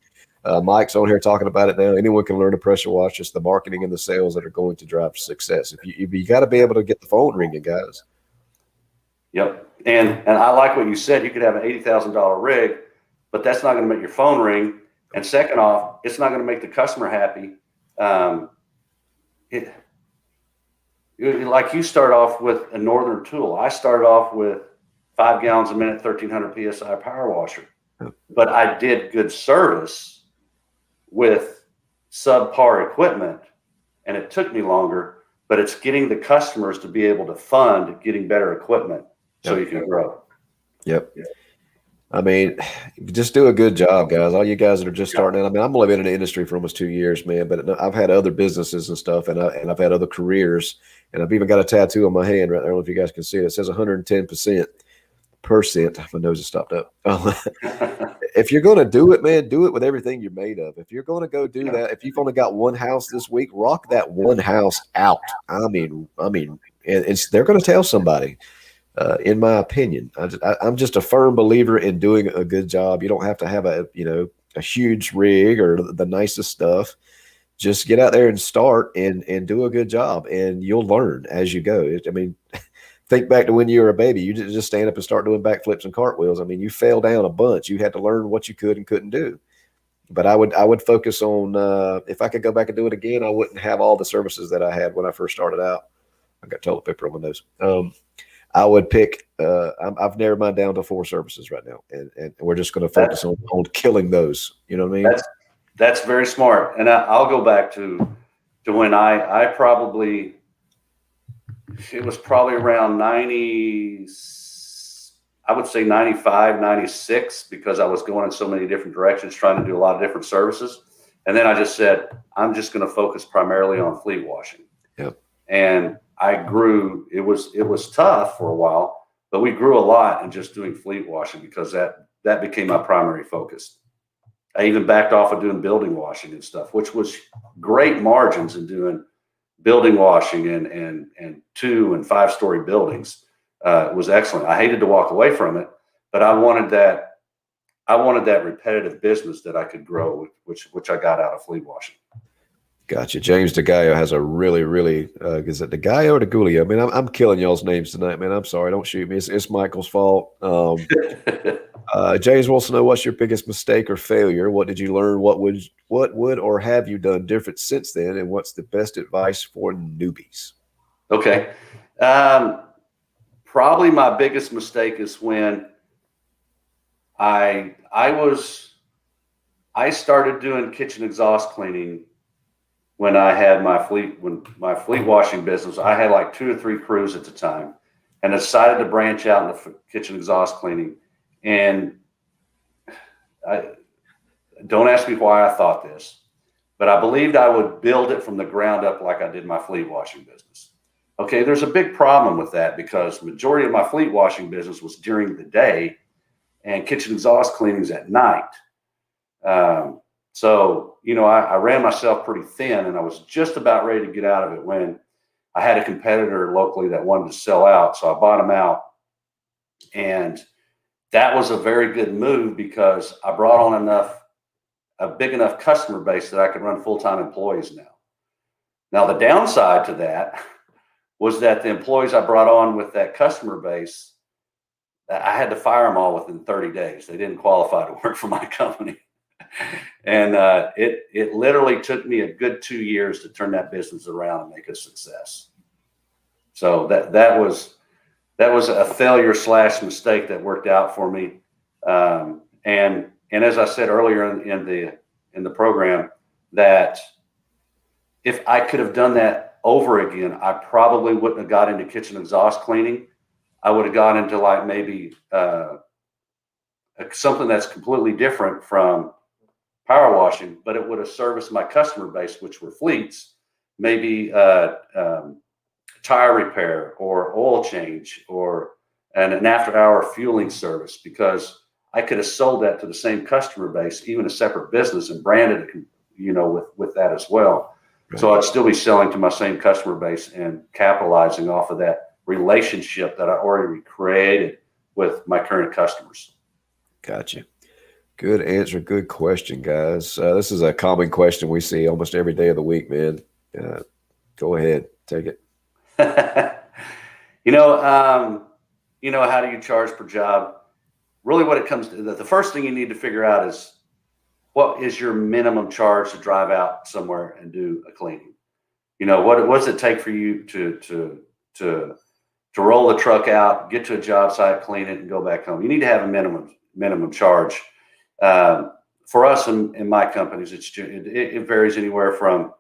Mike's on here talking about it now. Anyone can learn to pressure wash. Just the marketing and the sales that are going to drive success. If you got to be able to get the phone ringing, guys. Yep. And I like what you said. You could have an $80,000 rig, but that's not going to make your phone ring. And second off, it's not going to make the customer happy. Like you start off with a Northern tool. I started off with 5 gallons a minute, 1,300 PSI power washer, but I did good service with subpar equipment, and it took me longer, but it's getting the customers to be able to fund getting better equipment so you can grow. Yep. I mean, just do a good job, guys. All you guys that are just starting out. I mean, I'm only been in the industry for almost 2 years, man, but I've had other businesses and stuff, and I've had other careers, and I've even got a tattoo on my hand right there. I don't know if you guys can see it. It says 110%. My nose has stopped up. If you're going to do it, man, do it with everything you're made of. If you're going to go do that, if you've only got one house this week, rock that one house out. I mean, they're going to tell somebody. In my opinion, I'm just a firm believer in doing a good job. You don't have to have a huge rig or the nicest stuff. Just get out there and start and do a good job, and you'll learn as you go. I mean, think back to when you were a baby. You just stand up and start doing backflips and cartwheels. I mean, you fell down a bunch. You had to learn what you could and couldn't do. But I would focus on, if I could go back and do it again, I wouldn't have all the services that I had when I first started out. I got toilet paper on my nose. I would pick. I've narrowed mine down to 4 services right now, and we're just going to focus on killing those. You know what I mean? That's very smart. And I'll go back to when I probably, it was probably around 90. I would say 95, 96, because I was going in so many different directions, trying to do a lot of different services. And then I just said, I'm just going to focus primarily on fleet washing. Yep. And I grew. It was tough for a while, but we grew a lot in just doing fleet washing because that became my primary focus. I even backed off of doing building washing and stuff, which was great margins in doing building washing and 2- and 5-story buildings. It was excellent. I hated to walk away from it, but I wanted that repetitive business that I could grow, which I got out of fleet washing. Gotcha. James DeGaio has a really, really, is it DeGaio or DeGulio? I mean, I'm killing y'all's names tonight, man. I'm sorry. Don't shoot me. It's Michael's fault. James wants to know, what's your biggest mistake or failure? What did you learn? What would or have you done different since then? And what's the best advice for newbies? Okay. Probably my biggest mistake is when I started doing kitchen exhaust cleaning when I had my fleet washing business. I had like 2 or 3 crews at the time, and I decided to branch out into kitchen exhaust cleaning. And don't ask me why I thought this, but I believed I would build it from the ground up like I did my fleet washing business. Okay, there's a big problem with that because the majority of my fleet washing business was during the day, and kitchen exhaust cleanings at night. So, I ran myself pretty thin, and I was just about ready to get out of it when I had a competitor locally that wanted to sell out. So I bought him out, and that was a very good move because I brought on a big enough customer base that I could run full-time employees now. Now, the downside to that was that the employees I brought on with that customer base, I had to fire them all within 30 days. They didn't qualify to work for my company. And it literally took me a good 2 years to turn that business around and make a success. So that was a failure / mistake that worked out for me. And as I said earlier in the program, that if I could have done that over again, I probably wouldn't have got into kitchen exhaust cleaning. I would have got into like maybe something that's completely different from power washing, but it would have serviced my customer base, which were fleets, maybe tire repair or oil change and an after-hour fueling service, because I could have sold that to the same customer base, even a separate business, and branded it, with that as well. Right. So I'd still be selling to my same customer base and capitalizing off of that relationship that I already created with my current customers. Gotcha. Good answer. Good question, guys. This is a common question we see almost every day of the week, man. Go ahead. Take it. How do you charge per job? Really what it comes to, the first thing you need to figure out is what is your minimum charge to drive out somewhere and do a cleaning? What does it take for you to roll the truck out, get to a job site, clean it, and go back home? You need to have a minimum charge. For us in my companies, it varies anywhere from,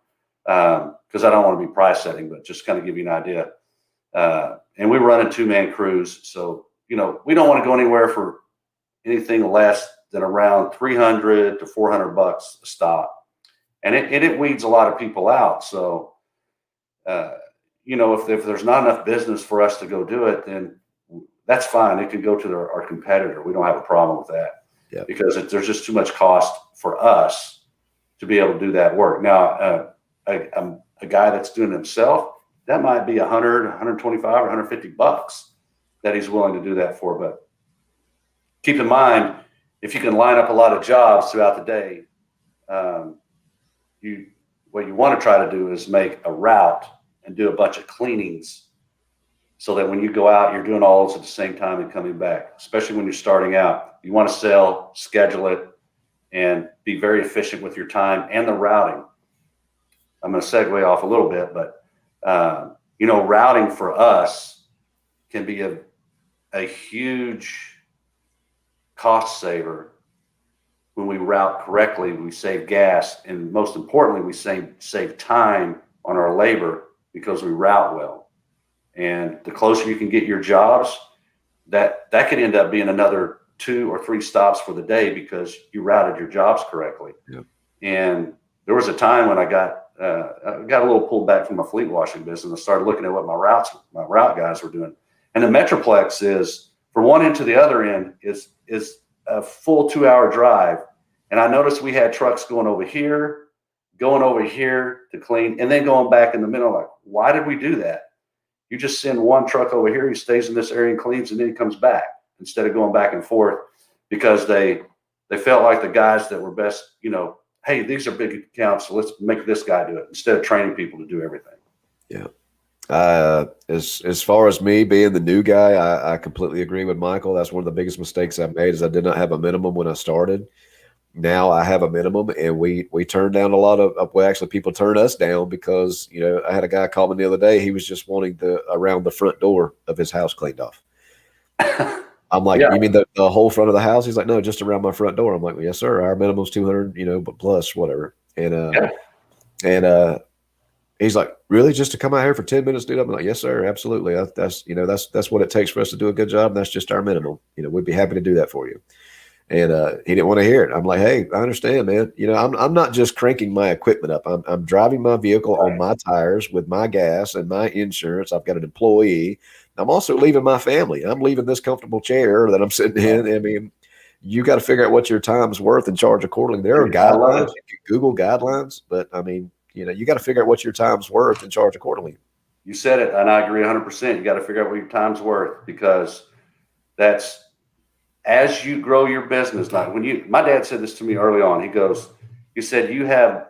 because I don't want to be price setting, but just kind of give you an idea. And we run a 2-man crews. So, we don't want to go anywhere for anything less than around $300 to $400 a stop. And it weeds a lot of people out. So, if there's not enough business for us to go do it, then that's fine. It can go to our competitor. We don't have a problem with that. Yep. Because there's just too much cost for us to be able to do that work. Now, a guy that's doing it himself, that might be $100, $125, or $150 that he's willing to do that for. But keep in mind, if you can line up a lot of jobs throughout the day, what you want to try to do is make a route and do a bunch of cleanings so that when you go out, you're doing all those at the same time and coming back, especially when you're starting out. You want to sell, schedule it, and be very efficient with your time and the routing. I'm going to segue off a little bit, but routing for us can be a huge cost saver. When we route correctly, we save gas, and most importantly, we save time on our labor because we route well. And the closer you can get your jobs, that could end up being another 2 or 3 stops for the day because you routed your jobs correctly. Yep. And there was a time when I got a little pulled back from my fleet washing business. I started looking at what my route guys were doing. And the Metroplex is, from one end to the other end, is a full 2-hour drive. And I noticed we had trucks going over here to clean, and then going back in the middle. Like, why did we do that? You just send one truck over here, he stays in this area and cleans, and then he comes back instead of going back and forth, because they felt like the guys that were best, hey, these are big accounts, so let's make this guy do it instead of training people to do everything. Yeah. As far as me being the new guy, I completely agree with Michael. That's one of the biggest mistakes I made, is I did not have a minimum when I started. Now I have a minimum, and we turn down a lot of well, actually people turn us down because, I had a guy call me the other day. He was just wanting around the front door of his house cleaned off. I'm like, yeah. You mean the whole front of the house? He's like, no, just around my front door. I'm like, well, yes, sir. Our minimum's 200, but plus whatever. And he's like, really, just to come out here for 10 minutes, dude? I'm like, yes, sir, absolutely. That's what it takes for us to do a good job. And that's just our minimum. We'd be happy to do that for you. And he didn't want to hear it. I'm like, hey, I understand, man. I'm not just cranking my equipment up. I'm driving my vehicle on my tires with my gas and my insurance. I've got an employee. I'm also leaving my family. I'm leaving this comfortable chair that I'm sitting in. I mean, you got to figure out what your time's worth and charge accordingly. There are guidelines. You can Google guidelines, but I mean, you got to figure out what your time's worth and charge accordingly. You said it, and I agree 100%. You got to figure out what your time's worth, because that's, as you grow your business. Like my dad said this to me early on. He said, you have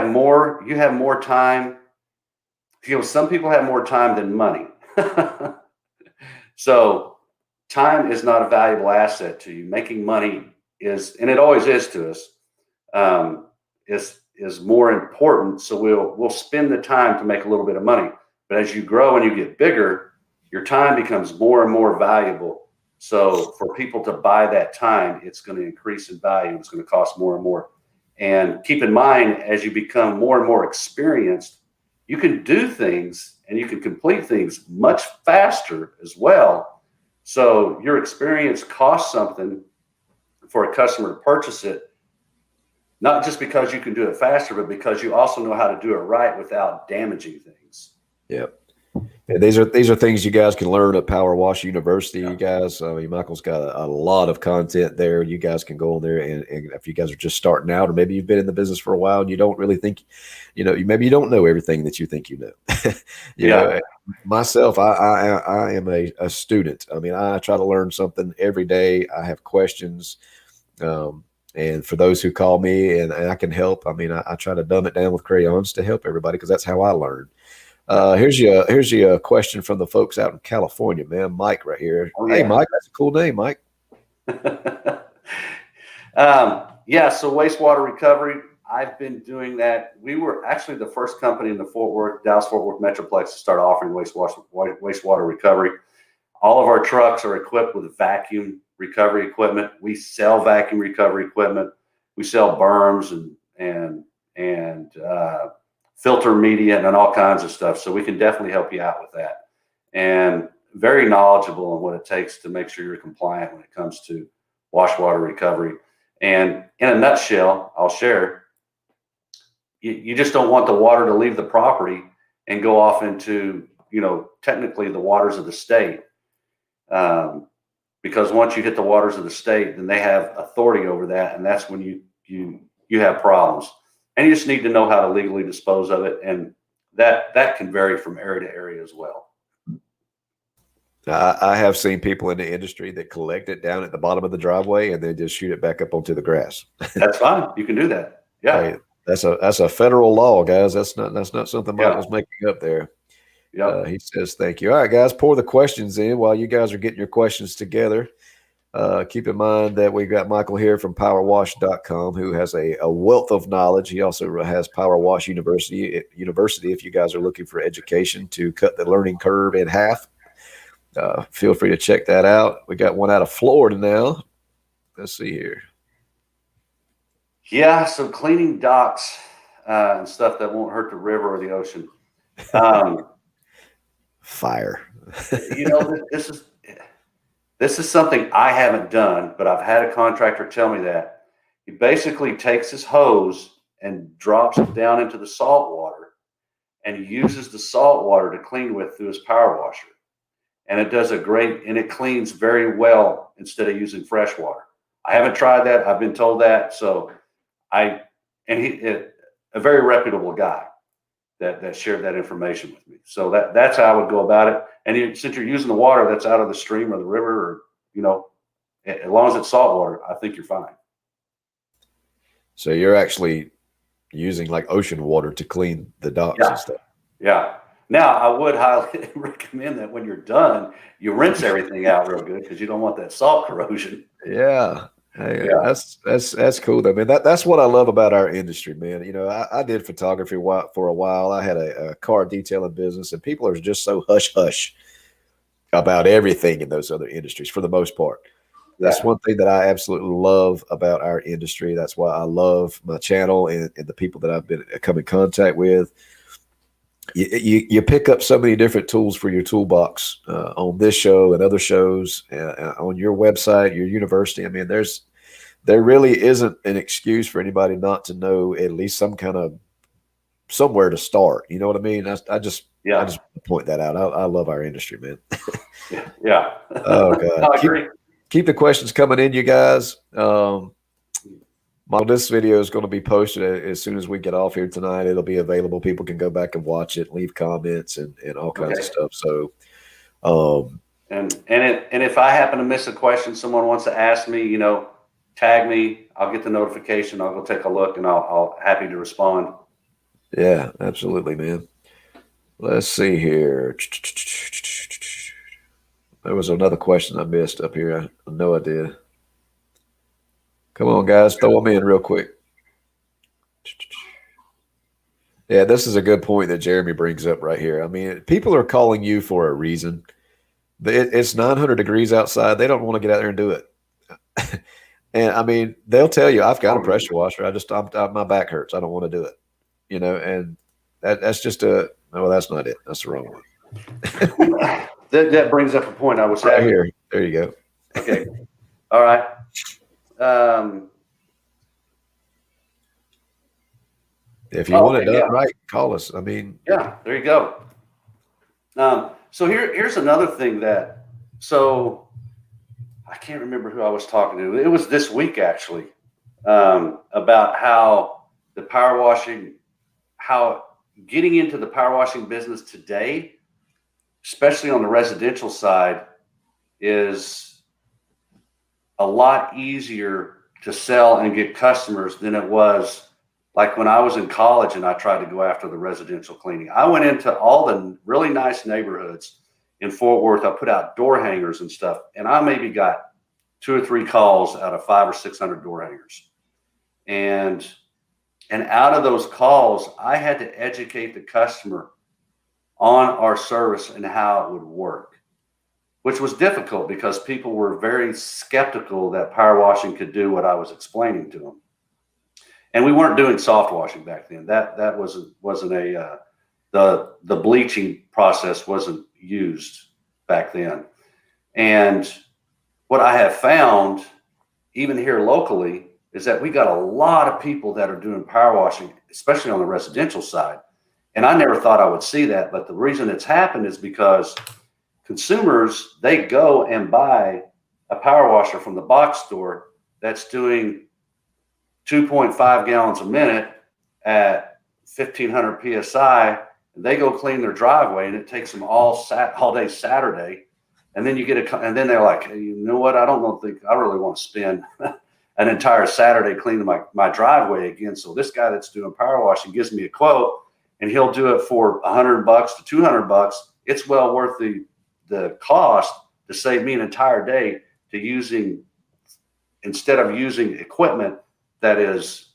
more time. Some people have more time than money. So time is not a valuable asset to you. Making money is, and it always is to us, is more important. So we'll spend the time to make a little bit of money. But as you grow and you get bigger, your time becomes more and more valuable. So for people to buy that time, it's going to increase in value. It's going to cost more and more. And keep in mind, as you become more and more experienced, you can do things and you can complete things much faster as well. So your experience costs something for a customer to purchase it, not just because you can do it faster, but because you also know how to do it right without damaging things. Yep. And these are things you guys can learn at Power Wash University. You guys, I mean, Michael's got a lot of content there. You guys can go on there, and if you guys are just starting out, or maybe you've been in the business for a while and you don't really think, maybe you don't know everything that you think you know. Myself, I am a student. I mean, I try to learn something every day. I have questions. And for those who call me and I can help, I mean, I try to dumb it down with crayons to help everybody because that's how I learn. Here's your question from the folks out in California, man. Mike right here. Oh, Hey, yeah. Mike, that's a cool name, Mike. Yeah, so wastewater recovery, I've been doing that. We were actually the first company in the Dallas-Fort Worth Metroplex to start offering wastewater recovery. All of our trucks are equipped with vacuum recovery equipment. We sell vacuum recovery equipment. We sell berms and filter media and all kinds of stuff. So we can definitely help you out with that. And very knowledgeable on what it takes to make sure you're compliant when it comes to wash water recovery. And in a nutshell, I'll share, you just don't want the water to leave the property and go off into, technically the waters of the state. Because once you hit the waters of the state, then they have authority over that. And that's when you have problems. And you just need to know how to legally dispose of it. And that can vary from area to area as well. I have seen people in the industry that collect it down at the bottom of the driveway and then just shoot it back up onto the grass. That's fine. You can do that. Yeah. Hey, that's a federal law, guys. That's not something Michael's making up there. Yeah. He says, thank you. All right, guys, pour the questions in while you guys are getting your questions together. Keep in mind that we've got Michael here from powerwash.com who has a wealth of knowledge. He also has Power Wash University if you guys are looking for education to cut the learning curve in half. Feel free to check that out. We got one out of Florida now. Let's see here. Yeah, so cleaning docks and stuff that won't hurt the river or the ocean. Fire. This is something I haven't done, but I've had a contractor tell me that. He basically takes his hose and drops it down into the salt water and uses the salt water to clean with through his power washer. And it cleans very well instead of using fresh water. I haven't tried that. I've been told that. So a very reputable guy that shared that information with me. So that's how I would go about it. And since you're using the water that's out of the stream or the river, or, as long as it's salt water, I think you're fine. So you're actually using like ocean water to clean the docks and stuff. Yeah. Now, I would highly recommend that when you're done, you rinse everything out real good because you don't want that salt corrosion. Yeah. Hey, that's cool. I mean, that's what I love about our industry, man. I did photography for a while. I had a car detailing business, and people are just so hush hush about everything in those other industries for the most part. That's one thing that I absolutely love about our industry. That's why I love my channel and the people that I've been come in contact with. You pick up so many different tools for your toolbox on this show and other shows on your website, your university. I mean, there really isn't an excuse for anybody not to know at least some kind of somewhere to start. You know what I mean? I just point that out. I love our industry, man. Yeah. Oh God. I agree. Keep the questions coming in, you guys. This video is going to be posted as soon as we get off here tonight. It'll be available. People can go back and watch it, leave comments and all kinds of stuff. So, and if I happen to miss a question, someone wants to ask me, tag me. I'll get the notification. I'll go take a look, and I'll happy to respond. Yeah, absolutely, man. Let's see here. There was another question I missed up here. I know I did. Come on, guys, throw them in real quick. Yeah, this is a good point that Jeremy brings up right here. I mean, people are calling you for a reason. It's 900 degrees outside. They don't want to get out there and do it. And I mean, they'll tell you, I've got a pressure washer. My back hurts. I don't want to do it. And that's just no, that's not it. That's the wrong one. That brings up a point I was right having. here. There you go. Okay. All right. If you want it done right, call us. I mean, yeah, there you go. So here's another thing so I can't remember who I was talking to. It was this week actually, about how the power washing, how getting into the power washing business today, especially on the residential side, is a lot easier to sell and get customers than it was like when I was in college and I tried to go after the residential cleaning. I went into all the really nice neighborhoods in Fort Worth. I put out door hangers and stuff, and I maybe got 2 or 3 calls out of 500 or 600 door hangers. And out of those calls, I had to educate the customer on our service and how it would work, which was difficult because people were very skeptical that power washing could do what I was explaining to them. And we weren't doing soft washing back then. That wasn't a the bleaching process wasn't used back then. And what I have found, even here locally, is that we got a lot of people that are doing power washing, especially on the residential side. And I never thought I would see that, but the reason it's happened is because consumers, they go and buy a power washer from the box store that's doing 2.5 gallons a minute at 1500 psi, and they go clean their driveway, and it takes them all day Saturday. And then and then they're like, hey, you know what? I don't think I really want to spend an entire Saturday cleaning my driveway again. So this guy that's doing power washing gives me a quote, and he'll do it for $100 to $200. It's well worth the cost to save me an entire day instead of using equipment that is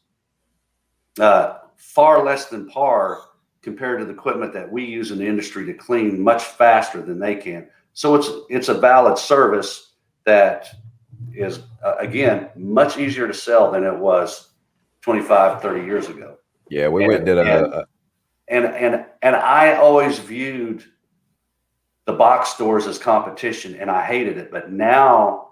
far less than par compared to the equipment that we use in the industry to clean much faster than they can. So it's a valid service that is, again, much easier to sell than it was 25, 30 years ago. Yeah, we went and did and I always viewed the box stores as competition, and I hated it. But now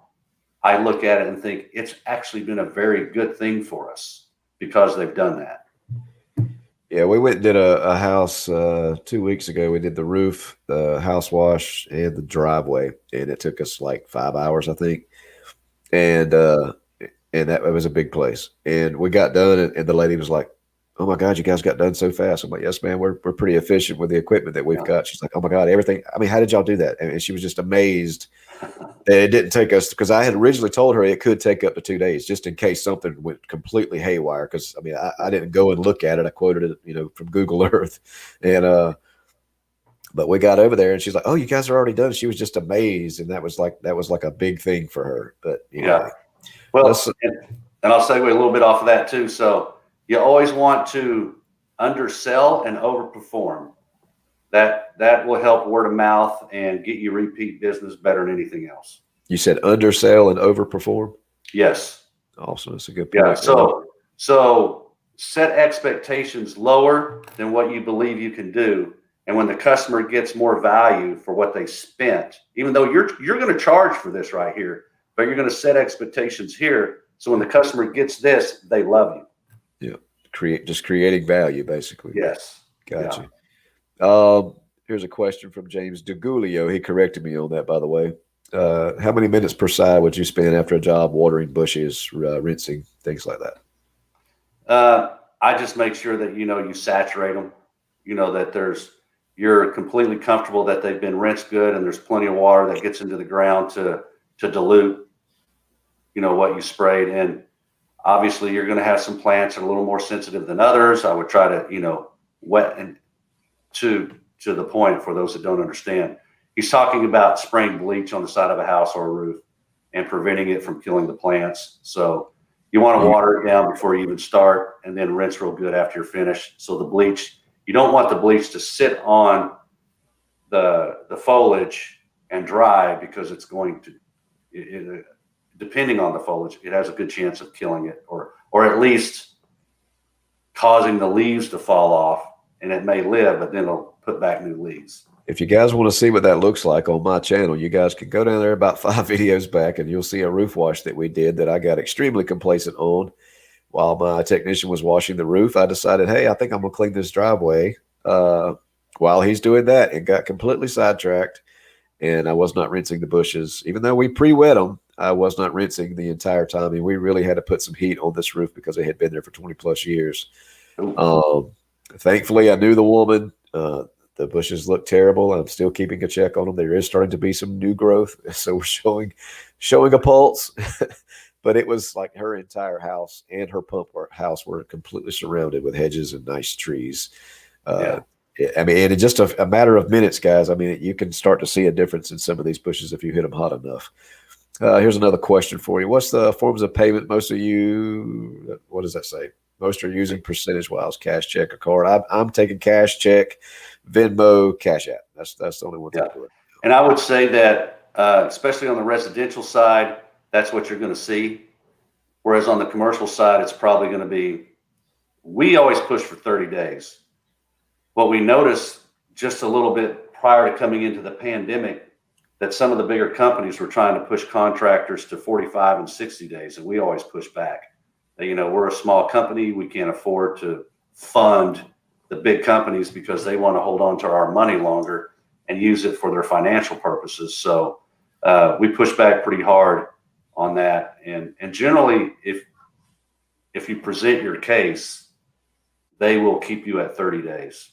I look at it and think it's actually been a very good thing for us because they've done that. Yeah, we went and did a house 2 weeks ago. We did the roof, the house wash, and the driveway, and it took us like 5 hours, I think. And that it was a big place. And we got done, and the lady was like, "Oh my God, you guys got done so fast." I'm like, "Yes, man, we're pretty efficient with the equipment that we've got." She's like, "Oh my God, everything. I mean, how did y'all do that?" And she was just amazed that it didn't take us, because I had originally told her it could take up to 2 days just in case something went completely haywire. Because I mean, I didn't go and look at it. I quoted it, from Google Earth, and but we got over there, and she's like, "Oh, you guys are already done." She was just amazed, and that was like a big thing for her. But yeah, well, and I'll segue a little bit off of that too. So you always want to undersell and overperform. That will help word of mouth and get you repeat business better than anything else. You said undersell and overperform? Yes. Awesome. That's a good point. Yeah. So set expectations lower than what you believe you can do. And when the customer gets more value for what they spent, even though you're going to charge for this right here, but you're going to set expectations here. So when the customer gets this, they love you. Yeah. Creating value, basically. Yes. Gotcha. Here's a question from James DeGulio. He corrected me on that, by the way. How many minutes per side would you spend after a job watering bushes, rinsing, things like that? I just make sure that, you saturate them, that you're completely comfortable that they've been rinsed good and there's plenty of water that gets into the ground to dilute, what you sprayed. And obviously you're going to have some plants that are a little more sensitive than others. I would try to, wet and to the point for those that don't understand. He's talking about spraying bleach on the side of a house or a roof and preventing it from killing the plants. So you want to water it down before you even start, and then rinse real good after you're finished. So the bleach, you don't want the bleach to sit on the foliage and dry, because it's going to, depending on the foliage, it has a good chance of killing it, or at least causing the leaves to fall off, and it may live, but then it'll put back new leaves. If you guys want to see what that looks like on my channel, you guys can go down there about 5 videos back, and you'll see a roof wash that we did that I got extremely complacent on. While my technician was washing the roof, I decided, hey, I think I'm going to clean this driveway while he's doing that, it got completely sidetracked, and I was not rinsing the bushes. Even though we pre-wet them, I was not rinsing the entire time. And we really had to put some heat on this roof because it had been there for 20 plus years. Thankfully, I knew the woman. The bushes look terrible. I'm still keeping a check on them. There is starting to be some new growth, so we're showing a pulse. But it was like her entire house and her pump house were completely surrounded with hedges and nice trees. I mean, and in just a matter of minutes, guys, I mean, you can start to see a difference in some of these bushes if you hit them hot enough. Here's another question for you. What's the forms of payment most of you, what does that say? Most are using percentage-wise, cash, check, or card. I'm taking cash, check, Venmo, Cash App. That's the only one. Yeah. And I would say that, especially on the residential side, that's what you're going to see. Whereas on the commercial side, it's probably going to be, we always push for 30 days. What we noticed just a little bit prior to coming into the pandemic, that some of the bigger companies were trying to push contractors to 45 and 60 days, and we always push back. You know, we're a small company. We can't afford to fund the big companies because they want to hold on to our money longer and use it for their financial purposes. So we push back pretty hard on that. And generally, if you present your case, they will keep you at 30 days.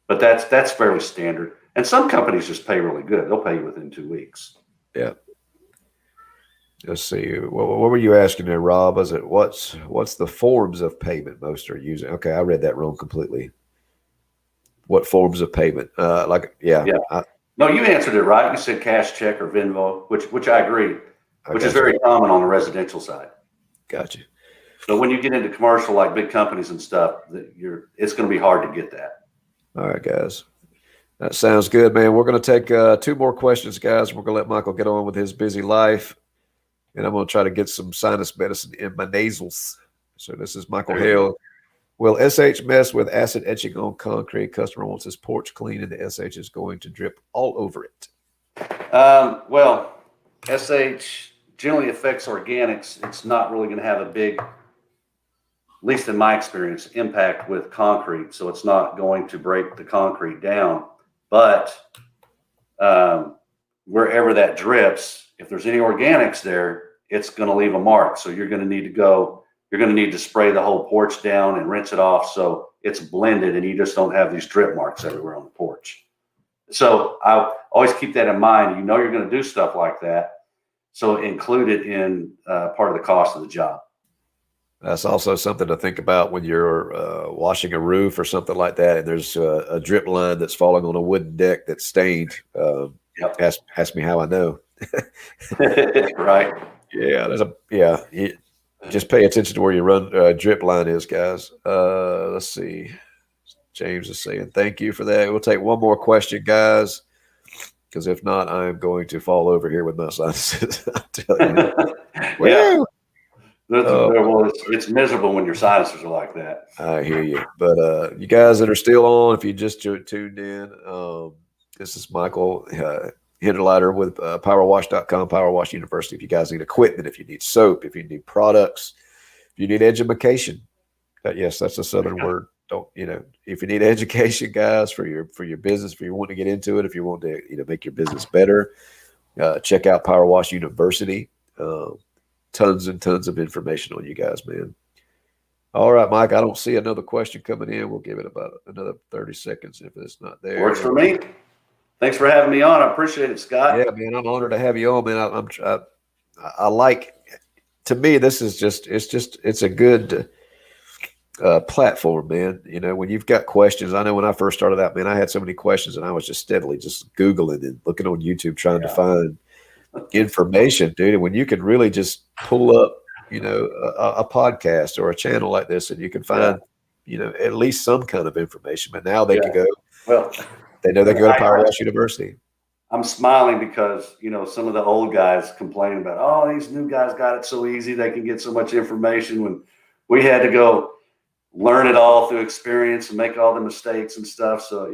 But that's fairly standard. And some companies just pay really good. They'll pay you within 2 weeks. Yeah. Let's see. What were you asking there, Rob? Was it what's the forms of payment most are using? Okay, I read that wrong completely. What forms of payment? No, you answered it right. You said cash, check, or Venmo, which I agree, which is very common on the residential side. Gotcha. But when you get into commercial, like big companies and stuff, it's going to be hard to get that. All right, guys. That sounds good, man. We're going to take 2 more questions, guys. We're going to let Michael get on with his busy life. And I'm going to try to get some sinus medicine in my nasals. So this is Michael Hale. Will SH mess with acid etching on concrete? Customer wants his porch clean and the SH is going to drip all over it. Well, SH generally affects organics. It's not really going to have a big, at least in my experience, impact with concrete. So it's not going to break the concrete down. But wherever that drips, if there's any organics there, it's going to leave a mark. So you're going to need to spray the whole porch down and rinse it off so it's blended and you just don't have these drip marks everywhere on the porch. So I always keep that in mind. You know you're going to do stuff like that. So include it in part of the cost of the job. That's also something to think about when you're washing a roof or something like that, and there's a drip line that's falling on a wooden deck that's stained. Ask me how I know. Right. Yeah, just pay attention to where your drip line is, guys. Let's see. James is saying thank you for that. We'll take one more question, guys, because if not, I'm going to fall over here with my sinuses. I'm telling you. Yeah. Well, it's miserable when your sinuses are like that. I hear you. But you guys that are still on, if you just tuned in, this is Michael Hinderliter with PowerWash.com, PowerWash University. If you guys need equipment, if you need soap, if you need products, if you need education, yes, that's a Southern word. If you need education, guys, for your business, if you want to get into it, if you want to make your business better, check out PowerWash University. Tons and tons of information on you guys, man. All right, Mike, I don't see another question coming in. We'll give it about another 30 seconds if it's not there. Works for me. Thanks for having me on. I appreciate it, Scott. Yeah, man, I'm honored to have you on, man. I like, to me, this is it's a good platform, man. When you've got questions, I know when I first started out, man, I had so many questions and I was just steadily just Googling and looking on YouTube, trying to find information, dude. And when you can really just pull up, a podcast or a channel like this, and you can find, at least some kind of information. But now they can go. Well, they know they can go to PowerWash University. I'm smiling because some of the old guys complain about, oh, these new guys got it so easy. They can get so much information when we had to go learn it all through experience and make all the mistakes and stuff. So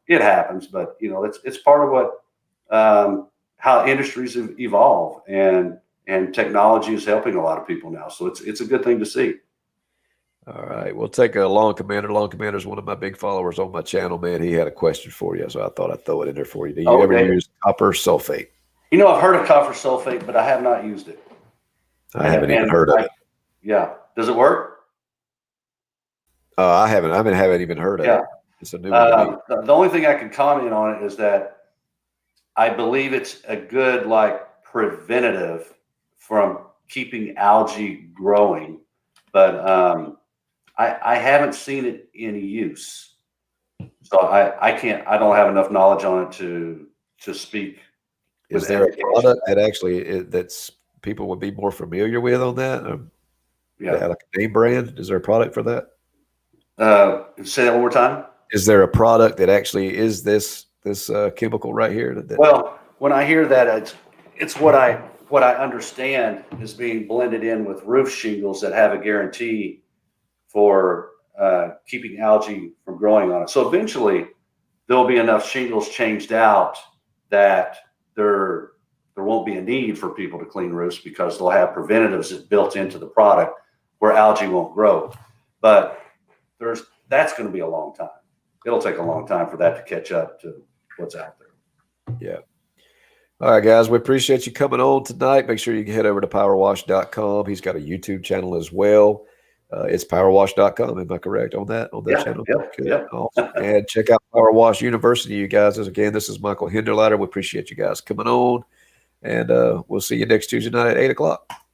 it happens, but it's part of what. How industries evolve and technology is helping a lot of people now. So it's a good thing to see. All right. We'll take a Long Commander. Long Commander is one of my big followers on my channel, man. He had a question for you, so I thought I'd throw it in there for you. Do you ever Okay. use copper sulfate? You know, I've heard of copper sulfate, but I have not used it. I haven't even heard of it. Yeah. Does it work? I haven't. I haven't even heard of Yeah. it. It's a new one to me. The only thing I can comment on it is that I believe it's a good like preventative from keeping algae growing, but I haven't seen it in use, so I don't have enough knowledge on it to speak. Is there a product that actually that's people would be more familiar with on that? Yeah, like a name brand. Is there a product for that? Say that one more time. Is there a product that actually is this chemical right here? Well, when I hear that, it's what I understand is being blended in with roof shingles that have a guarantee for keeping algae from growing on it. So eventually, there'll be enough shingles changed out that there won't be a need for people to clean roofs because they'll have preventatives built into the product where algae won't grow. But that's going to be a long time. It'll take a long time for that to catch up to what's out there. Yeah. All right, guys, we appreciate you coming on tonight. Make sure you can head over to powerwash.com. He's got a YouTube channel as well. It's powerwash.com. Am I correct on that channel? Yep. Awesome. And check out Power Wash University, you guys. Again, this is Michael Hinderliter. We appreciate you guys coming on. And we'll see you next Tuesday night at 8 o'clock.